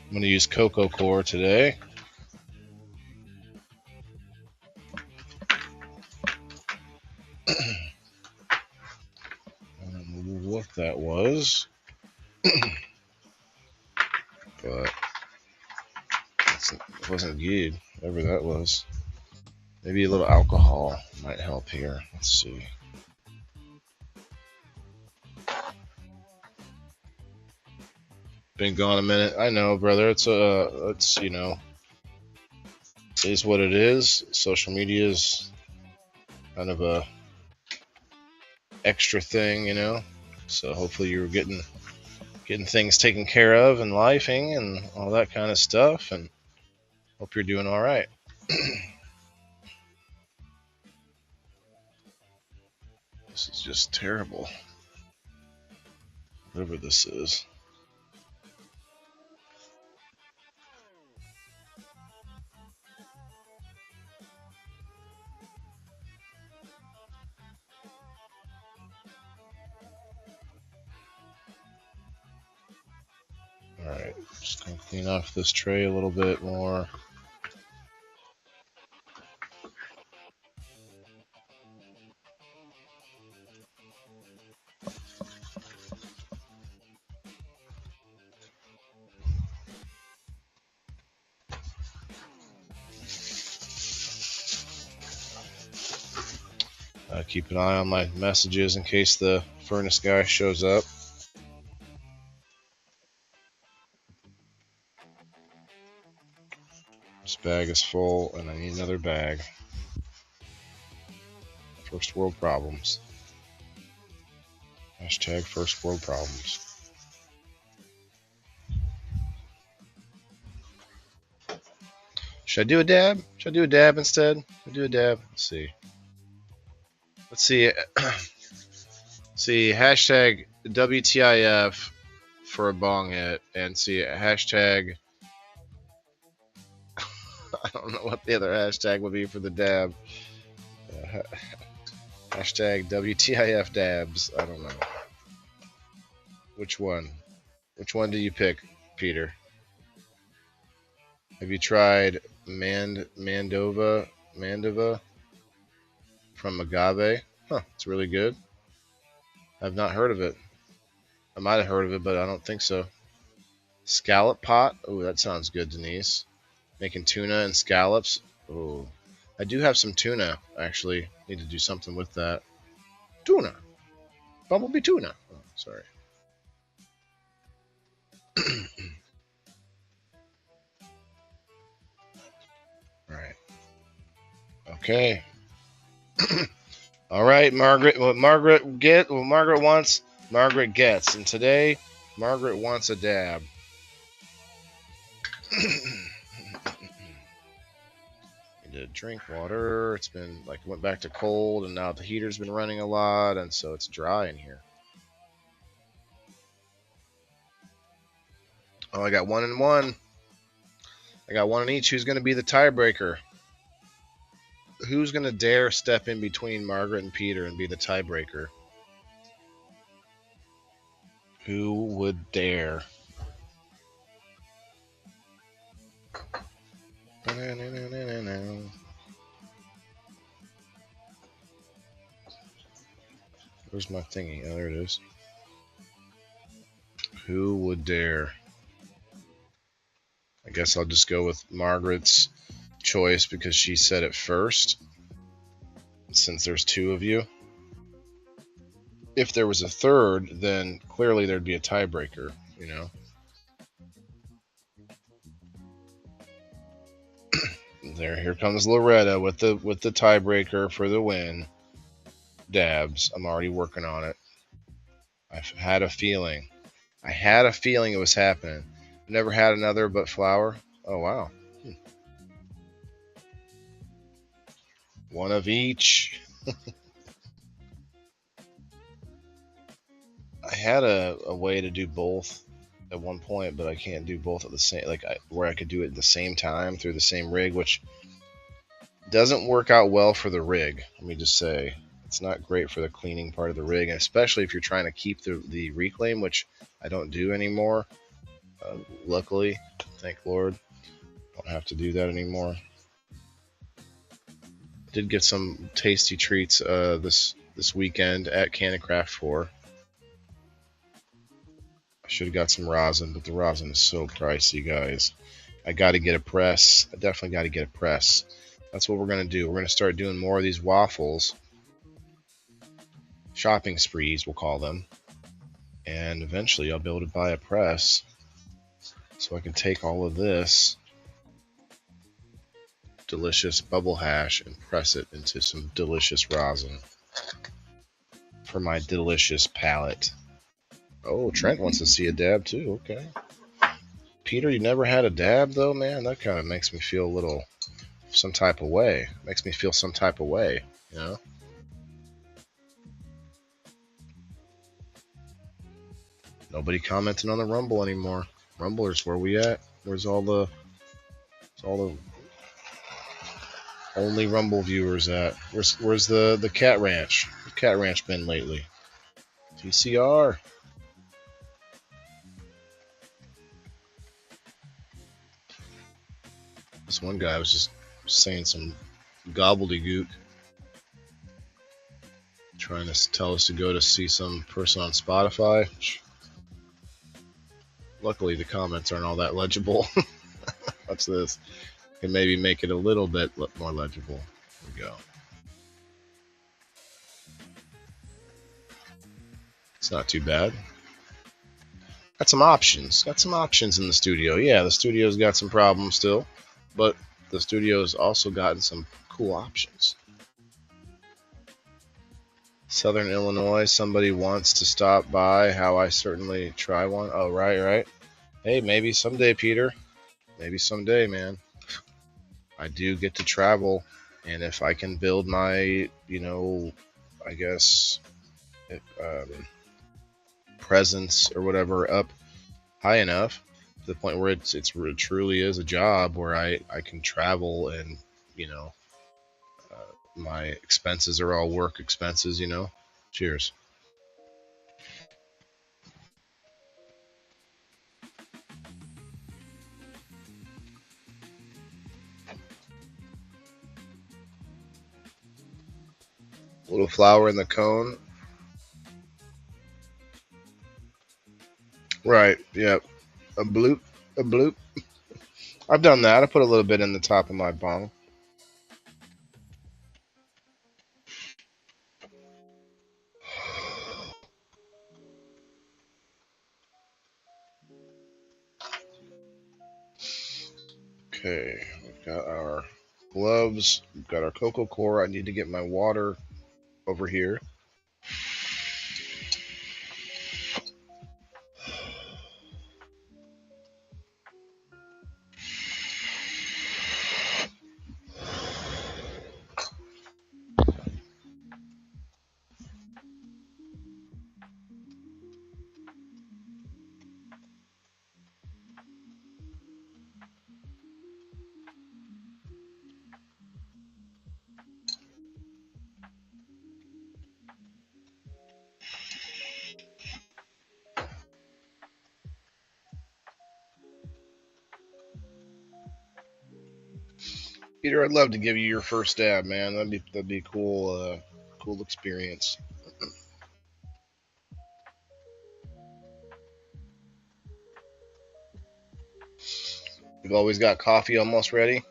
I'm going to use cocoa core today. I don't know what that was, but it wasn't good, whatever that was. Maybe a little alcohol might help here. Let's see. Been gone a minute. I know, brother. It's you know, it is what it is. Social media is kind of a extra thing, you know. So hopefully you're getting things taken care of and lifing and all that kind of stuff, and hope you're doing all right. This is just terrible. Whatever this is. Alright, just gonna clean off this tray a little bit more. Keep an eye on my messages in case the furnace guy shows up. This bag is full and I need another bag. First world problems. Hashtag first world problems. Should I do a dab? Should I do a dab instead? Should I do a dab? Let's see. Let's see. See, hashtag WTIF for a bong hit, and see hashtag. I don't know what the other hashtag would be for the dab. Hashtag WTIF dabs. I don't know. Which one? Which one do you pick, Peter? Have you tried Mandova from Agave? Huh, it's really good. I've not heard of it. I might have heard of it, but I don't think so. Scallop pot? Oh, that sounds good, Denise. Making tuna and scallops? Oh, I do have some tuna, actually. Need to do something with that. Tuna. Bumblebee tuna. Oh, sorry. Alright. Okay. Alright, Margaret. What Margaret wants, Margaret gets. And today, Margaret wants a dab. to drink water. It's been like went back to cold, and now the heater's been running a lot, and so it's dry in here. Oh, I got 1 and 1. I got 1 in each. Who's going to be the tiebreaker? Who's going to dare step in between Margaret and Peter and be the tiebreaker? Who would dare? Where's my thingy? Oh, there it is. Who would dare? I guess I'll just go with Margaret's choice because she said it first. Since there's 2 of you. If there was a third, then clearly there'd be a tiebreaker, you know? Here comes Loretta with the tiebreaker for the win. Dabs. I'm already working on it. I've had a feeling. I had a feeling it was happening. Never had another but flour. Oh, wow. 1 of each. I had a way to do both at one point, but I can't do both at the same, where I could do it at the same time through the same rig, which doesn't work out well for the rig. Let me just say, it's not great for the cleaning part of the rig, and especially if you're trying to keep the reclaim, which I don't do anymore. Luckily, thank Lord, I don't have to do that anymore. Did get some tasty treats this weekend at Cannon Craft 4. I should have got some rosin, but the rosin is so pricey, guys. I got to get a press. I definitely got to get a press. That's what we're going to do. We're going to start doing more of these waffles. Shopping sprees, we'll call them. And eventually I'll be able to buy a press so I can take all of this delicious bubble hash and press it into some delicious rosin for my delicious palate. Oh, Trent wants to see a dab too. Okay. Peter, you never had a dab though, man? That kind of makes me feel a little some type of way. Makes me feel some type of way, you know? Nobody commenting on the Rumble anymore. Rumblers, where we at? Where's all the only Rumble viewers at? Where's the Cat Ranch? The Cat Ranch been lately? TCR. This one guy was just saying some gobbledygook, trying to tell us to go to see some person on Spotify. Luckily, the comments aren't all that legible. Watch this. Can maybe make it a little bit more legible. There we go. It's not too bad. Got some options. Got some options in the studio. Yeah, the studio's got some problems still, but the studio's also gotten some cool options. Southern Illinois, somebody wants to stop by. How I certainly try one. Oh, right. Hey, maybe someday, Peter. Maybe someday, man. I do get to travel, and if I can build my, I guess, presence or whatever up high enough to the point where it truly is a job where I can travel and, my expenses are all work expenses, Cheers. A little flour in the cone. Right, yep. A bloop. I've done that. I put a little bit in the top of my bong. Okay, we've got our gloves, we've got our cocoa core. I need to get my water over here. Peter, I'd love to give you your first dab, man. That'd be cool. Cool experience. We've always got coffee almost ready.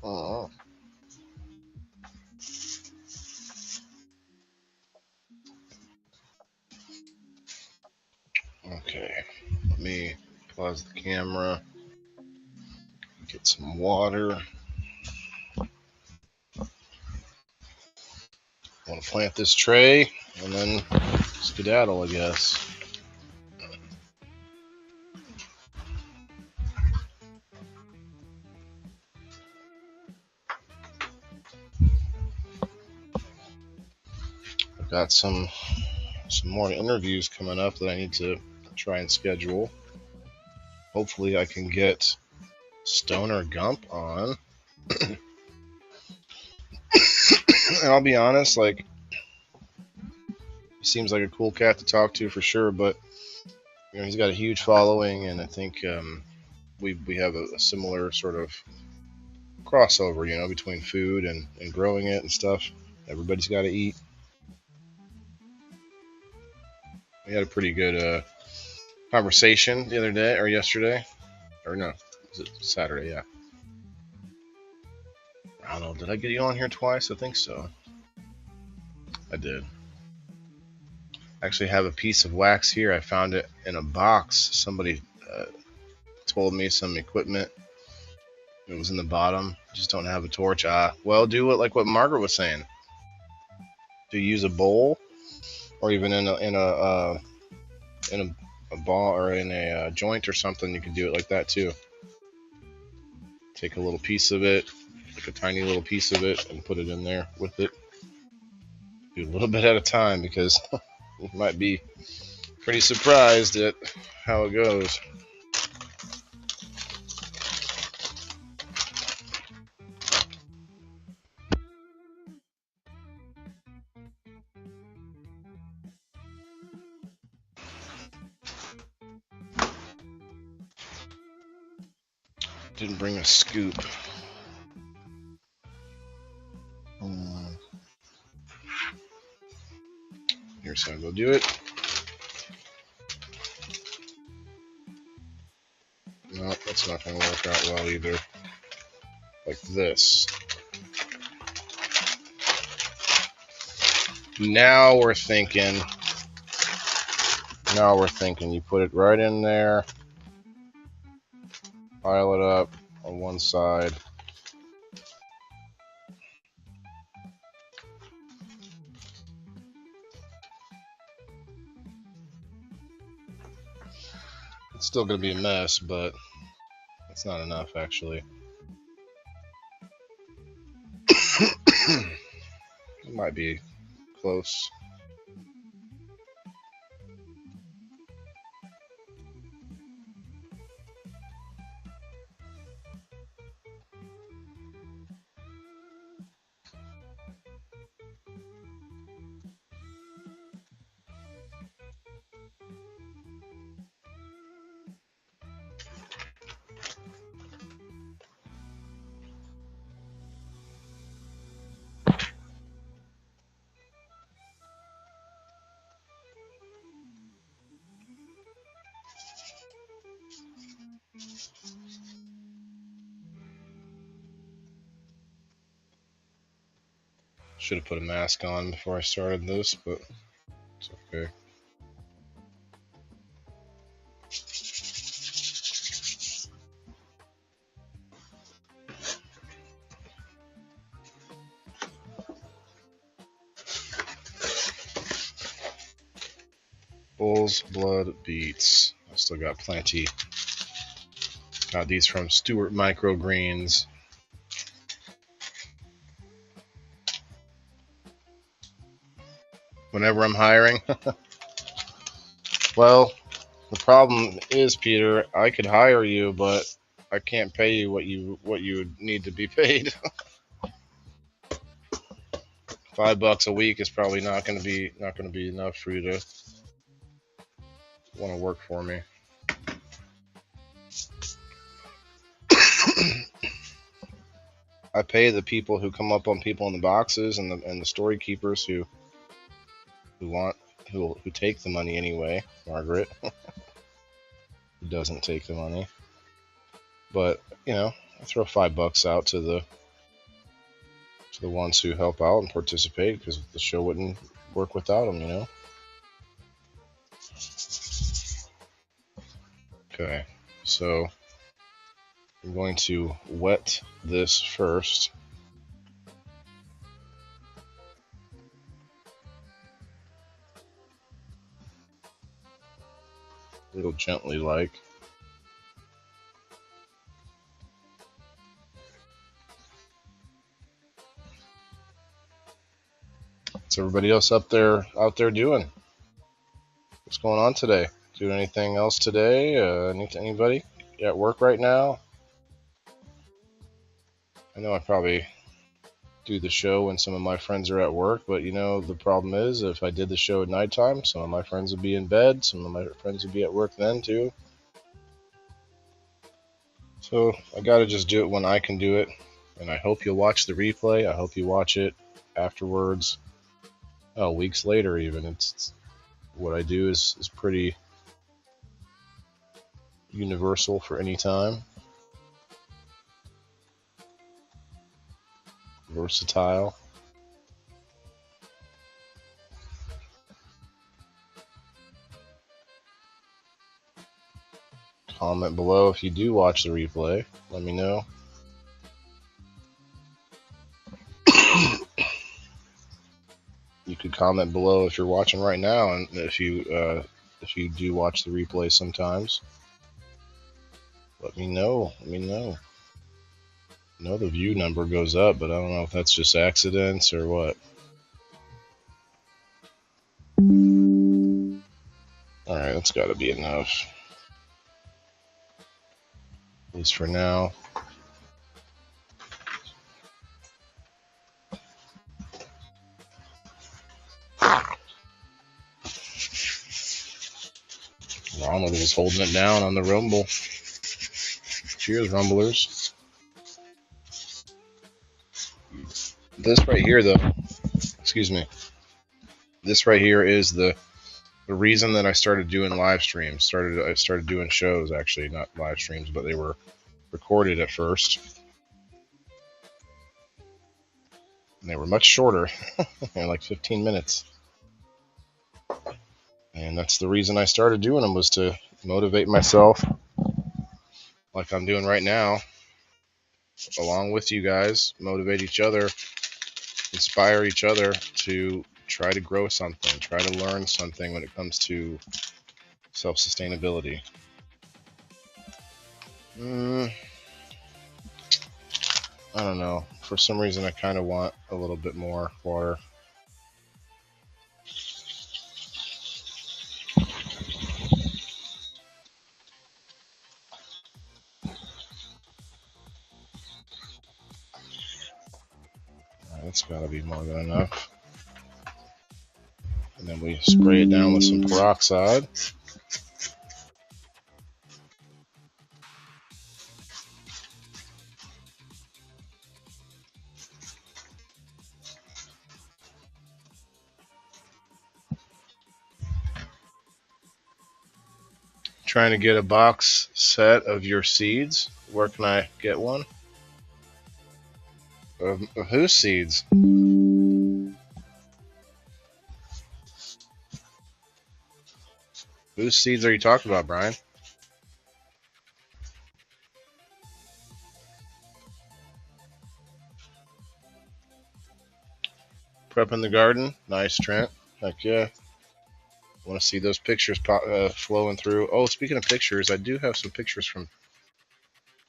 Oh. Okay, let me pause the camera, get some water. I want to plant this tray and then skedaddle, I guess. I've got some more interviews coming up that I need to try and schedule. Hopefully I can get Stoner Gump on. And I'll be honest, like, he seems like a cool cat to talk to for sure, but you know, he's got a huge following, and I think we have a similar sort of crossover, you know, between food and growing it and stuff. Everybody's got to eat. We had a pretty good conversation the other day, or yesterday, or no, was it Saturday? Yeah. I don't know. Did I get you on here twice? I think so. I did. I actually have a piece of wax here. I found it in a box. Somebody told me some equipment. It was in the bottom. Just don't have a torch. Well, do it like what Margaret was saying. Do you use a bowl, or even in a ball or in a joint or something? You can do it like that too. Take a little piece of it, like a tiny little piece of it, and put it in there with it. Do a little bit at a time, because you might be pretty surprised at how it goes. Didn't bring a scoop. Here's how we'll do it. No, that's not going to work out well either. Like this. Now we're thinking. You put it right in there. Pile it up on one side. It's still going to be a mess, but it's not enough, actually. It might be close. Should have put a mask on before I started this, but it's okay. Bull's Blood Beets. I still got plenty. Got these from Stewart Microgreens. Whenever I'm hiring. Well, the problem is, Peter, I could hire you, but I can't pay you what you need to be paid. $5 a week is probably not going to be enough for you to want to work for me. I pay the people who come up on people in the boxes and the story keepers who take the money anyway. Margaret, who doesn't take the money, but I throw $5 out to the ones who help out and participate, because the show wouldn't work without them. Okay, so I'm going to wet this first. Real gently, like. What's everybody else out there doing? What's going on today? Doing anything else today? Anybody at work right now? I know I probably do the show when some of my friends are at work, but the problem is, if I did the show at nighttime, some of my friends would be in bed, some of my friends would be at work then too. So I gotta just do it when I can do it, and I hope you'll watch the replay. I hope you watch it afterwards. Weeks later even. It's what I do is pretty universal for any time. Versatile. Comment below if you do watch the replay. Let me know. You could comment below if you're watching right now, and if you do watch the replay sometimes. Let me know. I know the view number goes up, but I don't know if that's just accidents or what. Alright, that's gotta be enough. At least for now. Ronald was holding it down on the Rumble. Cheers, Rumblers. This right here, though, excuse me. This right here is the reason that I started doing live streams. I started doing shows, actually, not live streams, but they were recorded at first. And they were much shorter, like 15 minutes. And that's the reason I started doing them, was to motivate myself, like I'm doing right now, along with you guys, motivate each other, inspire each other to try to grow something, try to learn something when it comes to self-sustainability. I don't know. For some reason, I kind of want a little bit more water. That's got to be more than enough. And then we spray it down with some peroxide. Trying to get a box set of your seeds. Where can I get one? Of whose seeds? Whose seeds are you talking about, Brian? Prepping the garden? Nice, Trent. Heck yeah. Want to see those pictures flowing through. Oh, speaking of pictures, I do have some pictures from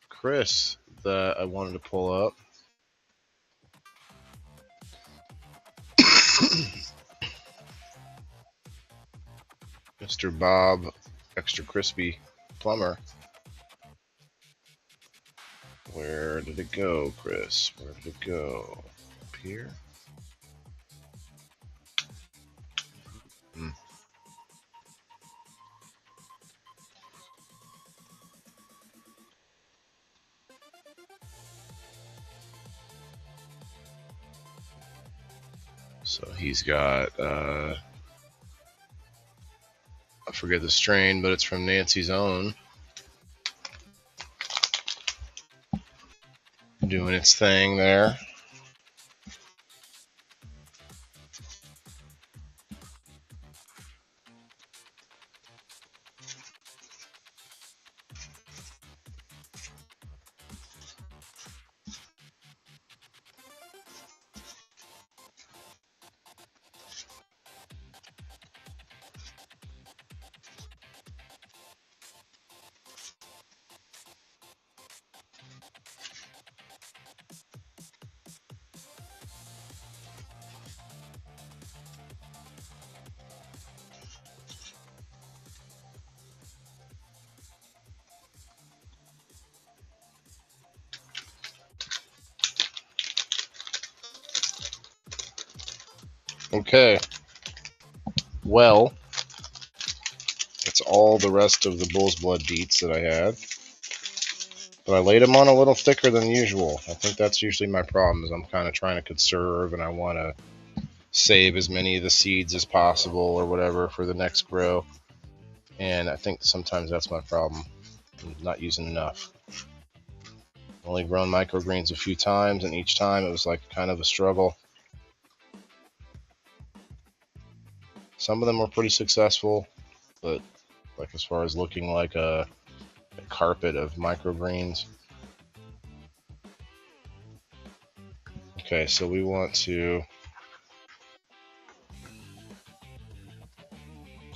Chris that I wanted to pull up. Mr. Bob, Extra Crispy Plumber. Where did it go, Chris? Where did it go? Up here? So he's got, I forget the strain, but it's from Nancy's Own. Doing its thing there. Okay. Well, it's all the rest of the bull's blood beets that I had. But I laid them on a little thicker than usual. I think that's usually my problem, is I'm kind of trying to conserve and I want to save as many of the seeds as possible or whatever for the next grow. And I think sometimes that's my problem. I'm not using enough. Only grown microgreens a few times, and each time it was like kind of a struggle. Some of them were pretty successful, but like as far as looking like a carpet of microgreens. Okay, so we want to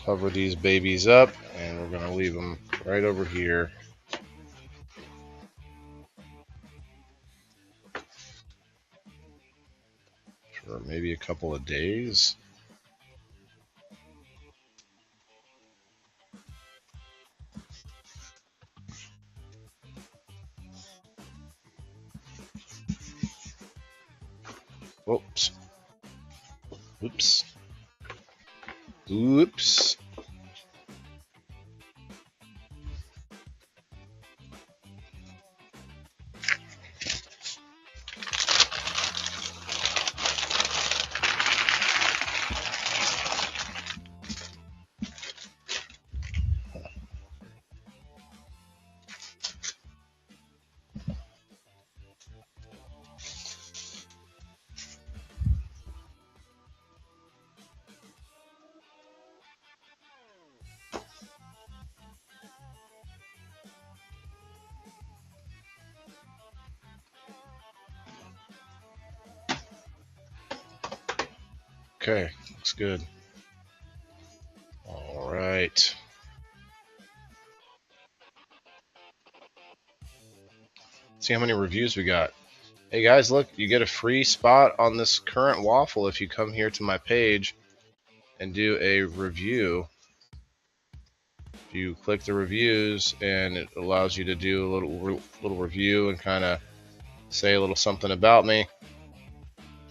cover these babies up, and we're going to leave them right over here. For maybe a couple of days. Oops. Oops. Oops. Okay, looks good. All right. See how many reviews we got. Hey guys, look, you get a free spot on this current waffle if you come here to my page and do a review. You click the reviews and it allows you to do a little review and kind of say a little something about me.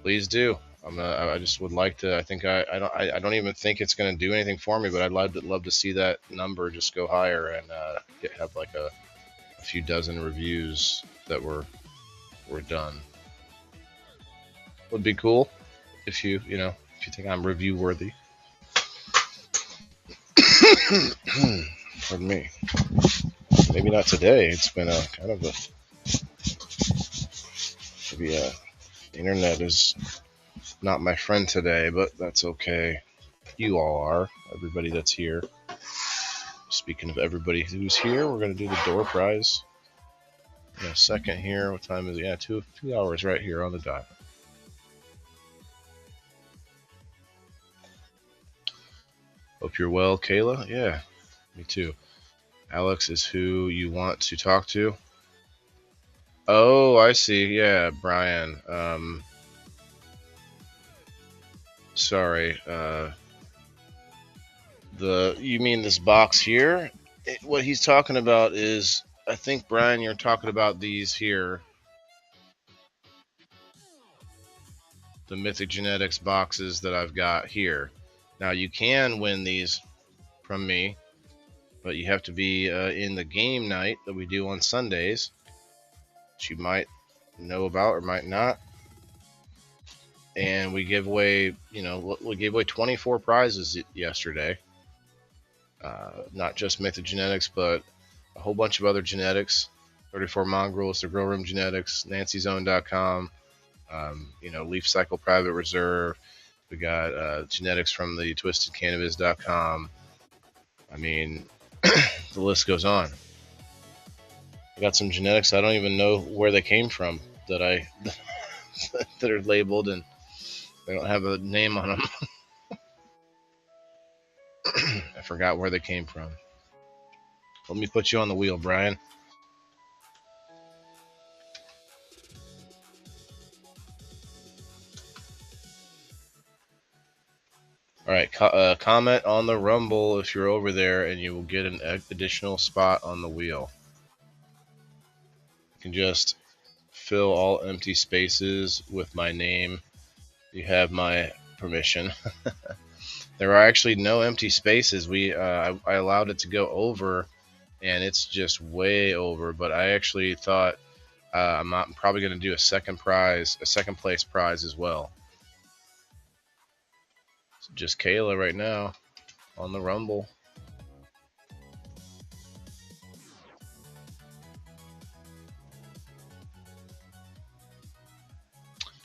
Please do. I just would like to. I think I don't even think it's going to do anything for me, but I'd love to see that number just go higher and have like a few dozen reviews that were done. Would be cool if you think I'm review worthy. Pardon me. Maybe not today. It's been a kind of a maybe the internet is not my friend today, but that's okay. You all are. Everybody that's here. Speaking of everybody who's here, we're going to do the door prize in a second here. What time is it? Yeah, 2 hours right here on the dot. Hope you're well, Kayla. Yeah, me too. Alex is who you want to talk to. Oh, I see. Yeah, Brian. Sorry. You mean this box here? What he's talking about is, I think, Brian, you're talking about these here. the Mythic Genetics boxes that I've got here. Now you can win these from me, but you have to be in the game night that we do on Sundays, which you might know about or might not. And we give away, we gave away 24 prizes yesterday. Not just Mythic Genetics, but a whole bunch of other genetics. 34 Mongrels, the Grow Room Genetics, NancyZone.com, Leaf Cycle Private Reserve. We got genetics from the TwistedCannabis.com. I mean, the list goes on. I got some genetics I don't even know where they came from that that are labeled and they don't have a name on them. I forgot where they came from. Let me put you on the wheel, Brian. All right, comment on the Rumble if you're over there, and you will get an additional spot on the wheel. You can just fill all empty spaces with my name. You have my permission. There are actually no empty spaces. I allowed it to go over, and it's just way over. But I actually thought I'm probably going to do a second place prize as well. So just Kayla right now on the Rumble.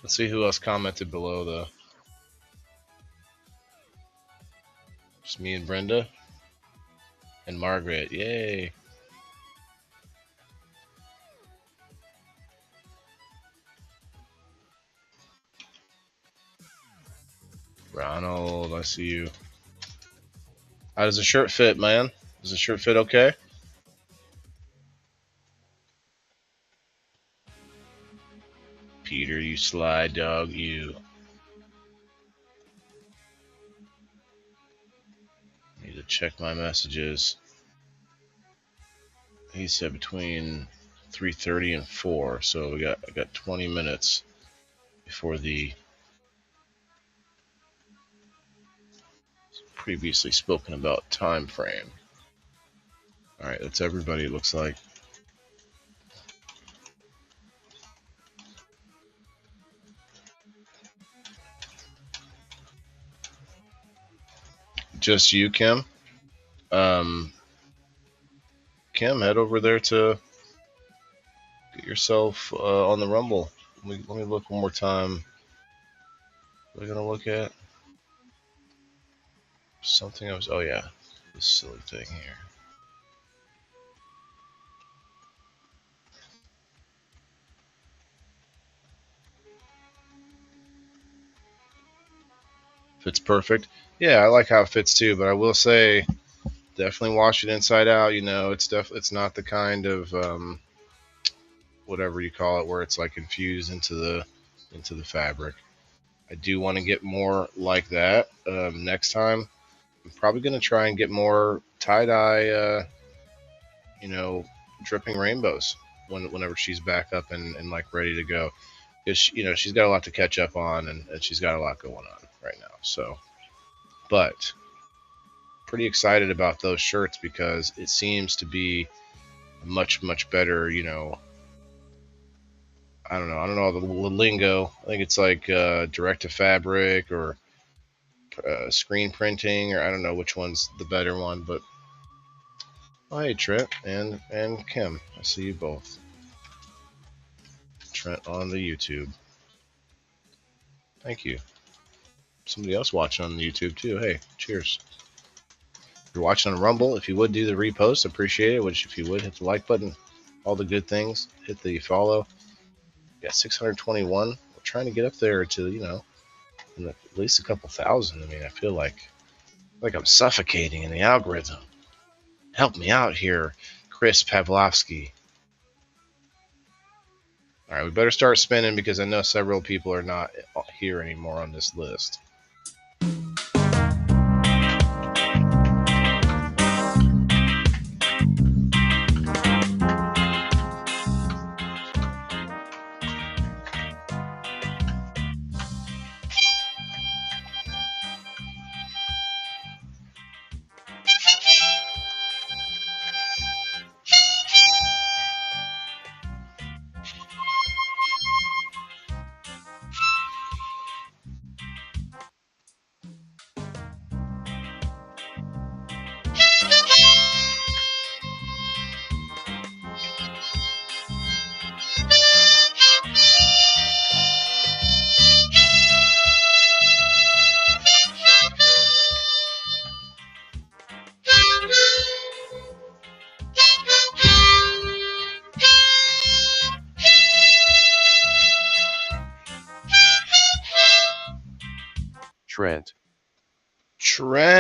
Let's see who else commented below though. Just me and Brenda and Margaret. Yay. Ronald, I see you. How does the shirt fit, man? Does the shirt fit okay? Peter, you sly dog, you. Need to check my messages. He said between 3:30 and 4, so I got 20 minutes before the previously spoken about time frame. All right, that's everybody. It looks like. Just you, Kim? Kim, head over there to get yourself on the Rumble. Let me look one more time. What are we going to look at? Something else. Oh, yeah. This silly thing here. Fits perfect. Yeah, I like how it fits too, but I will say, definitely wash it inside out. It's not the kind of whatever you call it, where it's like infused into the fabric. I do want to get more like that next time. I'm probably going to try and get more tie-dye, dripping rainbows whenever she's back up and like ready to go. Because she's got a lot to catch up on, and she's got a lot going on right now. So, but pretty excited about those shirts because it seems to be much better. I don't know the lingo. I think it's like direct to fabric or screen printing, or I don't know which one's the better one. But hey, Trent and Kim, I see you both. Trent on the YouTube. Thank you. Somebody else watching on the YouTube too. Hey, cheers. If you're watching on Rumble, if you would do the repost, appreciate it. Which, if you would, hit the like button, all the good things, hit the follow. We got 621. We're trying to get up there to, at least a couple thousand. I mean, I feel like I'm suffocating in the algorithm. Help me out here, Chris Pavlovsky. All right, we better start spinning because I know several people are not here anymore on this list.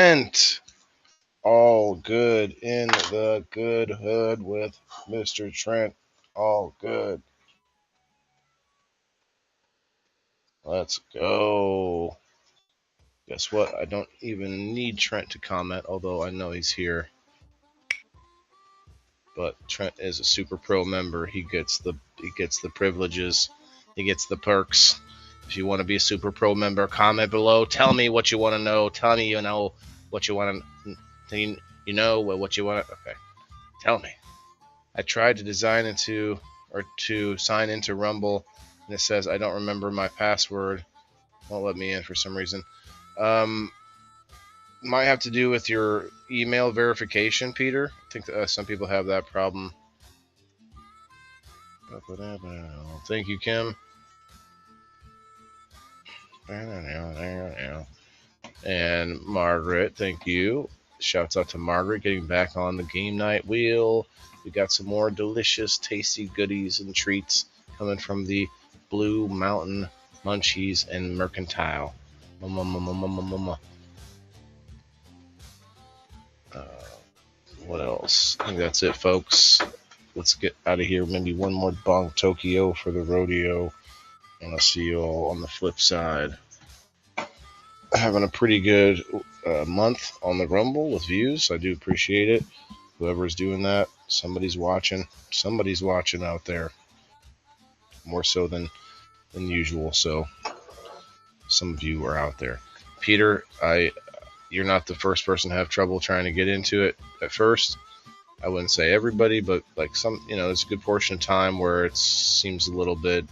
Trent. All good in the good hood with Mr. Trent. All good. Let's go. Guess what? I don't even need Trent to comment, although I know he's here. But Trent is a Super Pro member. He gets the privileges. He gets the perks. If you want to be a Super Pro member, comment below. Tell me what you want to know. Tell me what you want to what you want to. Okay. Tell me. I tried to sign into Rumble, and it says I don't remember my password. Won't let me in for some reason. Might have to do with your email verification, Peter. I think some people have that problem. Thank you, Kim. And Margaret, thank you. Shouts out to Margaret getting back on the game night wheel. We got some more delicious, tasty goodies and treats coming from the Blue Mountain Munchies and Mercantile. What else? I think that's it, folks. Let's get out of here. Maybe one more Bong Tokyo for the rodeo. And I'll see you all on the flip side. Having a pretty good month on the Rumble with views. I do appreciate it. Whoever's doing that, somebody's watching. Somebody's watching out there. More so than usual. So some of you are out there. Peter, you're not the first person to have trouble trying to get into it at first. I wouldn't say everybody, but like some, there's a good portion of time where it seems a little bit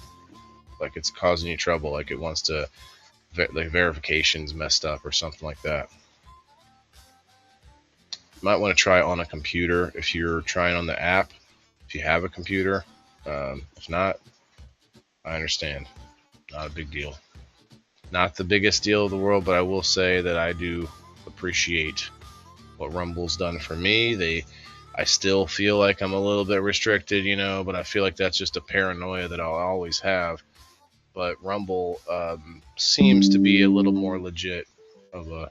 like it's causing you trouble, like it wants to, like verification's messed up or something like that. You might want to try on a computer if you're trying on the app, if you have a computer. If not, I understand. Not a big deal. Not the biggest deal of the world, but I will say that I do appreciate what Rumble's done for me. I still feel like I'm a little bit restricted, but I feel like that's just a paranoia that I'll always have. But Rumble seems to be a little more legit of a...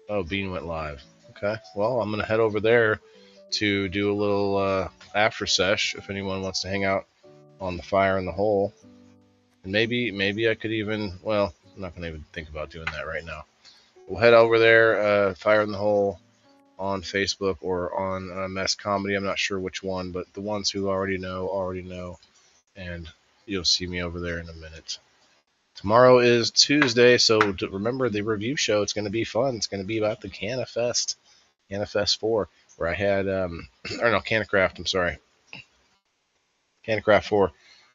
Oh, Bean went live. Okay, well, I'm going to head over there to do a little after sesh if anyone wants to hang out on the Fire in the Hole. And maybe I could even... Well, I'm not going to even think about doing that right now. We'll head over there, Fire in the Hole, on Facebook or on Mess Comedy. I'm not sure which one, but the ones who already know. And you'll see me over there in a minute. Tomorrow is Tuesday, so remember the review show. It's going to be fun. It's going to be about the CannaFest 4, where I had, CannaCraft, I'm sorry. CannaCraft 4,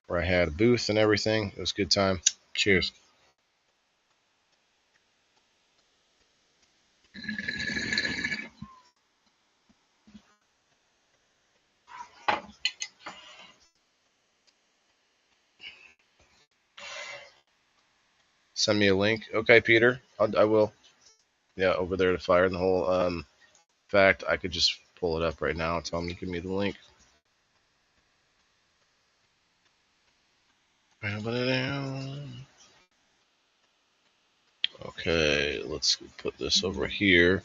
where I had a booth and everything. It was a good time. Cheers. Send me a link. Okay, Peter. I will. Yeah, over there to Fire in the Hole. In fact, I could just pull it up right now and tell them to give me the link. Okay, let's put this over here.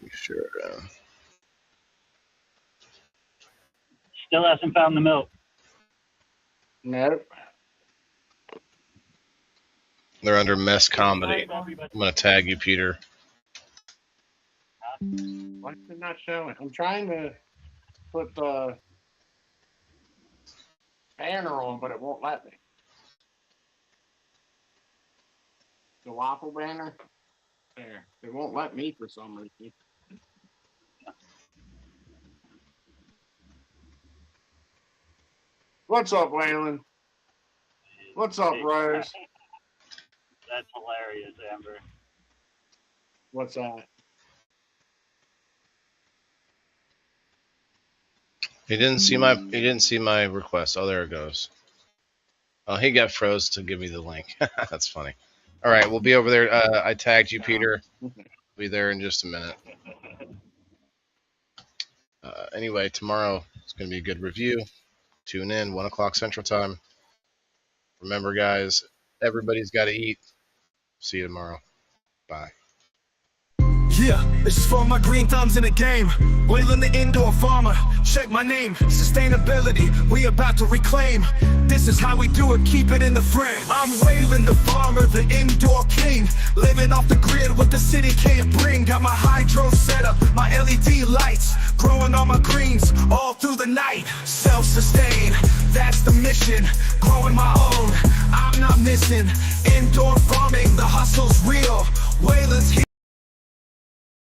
Be sure. Still hasn't found the milk. Nope. They're under Mess Comedy. I'm going to tag you, Peter. Why is it not showing? I'm trying to put the banner on, but it won't let me. The waffle banner? There. It won't let me for some reason. What's up, Waylon? What's up, Rose? That's hilarious, Amber. What's that? He didn't see my request. Oh, there it goes. Oh, he got froze to give me the link. That's funny. All right, we'll be over there. I tagged you, Peter. Be there in just a minute. Anyway, tomorrow it's going to be a good review. Tune in, 1 o'clock Central Time. Remember, guys, everybody's got to eat. See you tomorrow. Bye. Yeah, this is for my green thumbs in the game. Waylon the indoor farmer, check my name. Sustainability, we about to reclaim. This is how we do it, keep it in the frame. I'm Waylon the farmer, the indoor king. Living off the grid, what the city can't bring. Got my hydro setup, my LED lights. Growing all my greens, all through the night. Self-sustain, that's the mission. Growing my own, I'm not missing. Indoor farming, the hustle's real.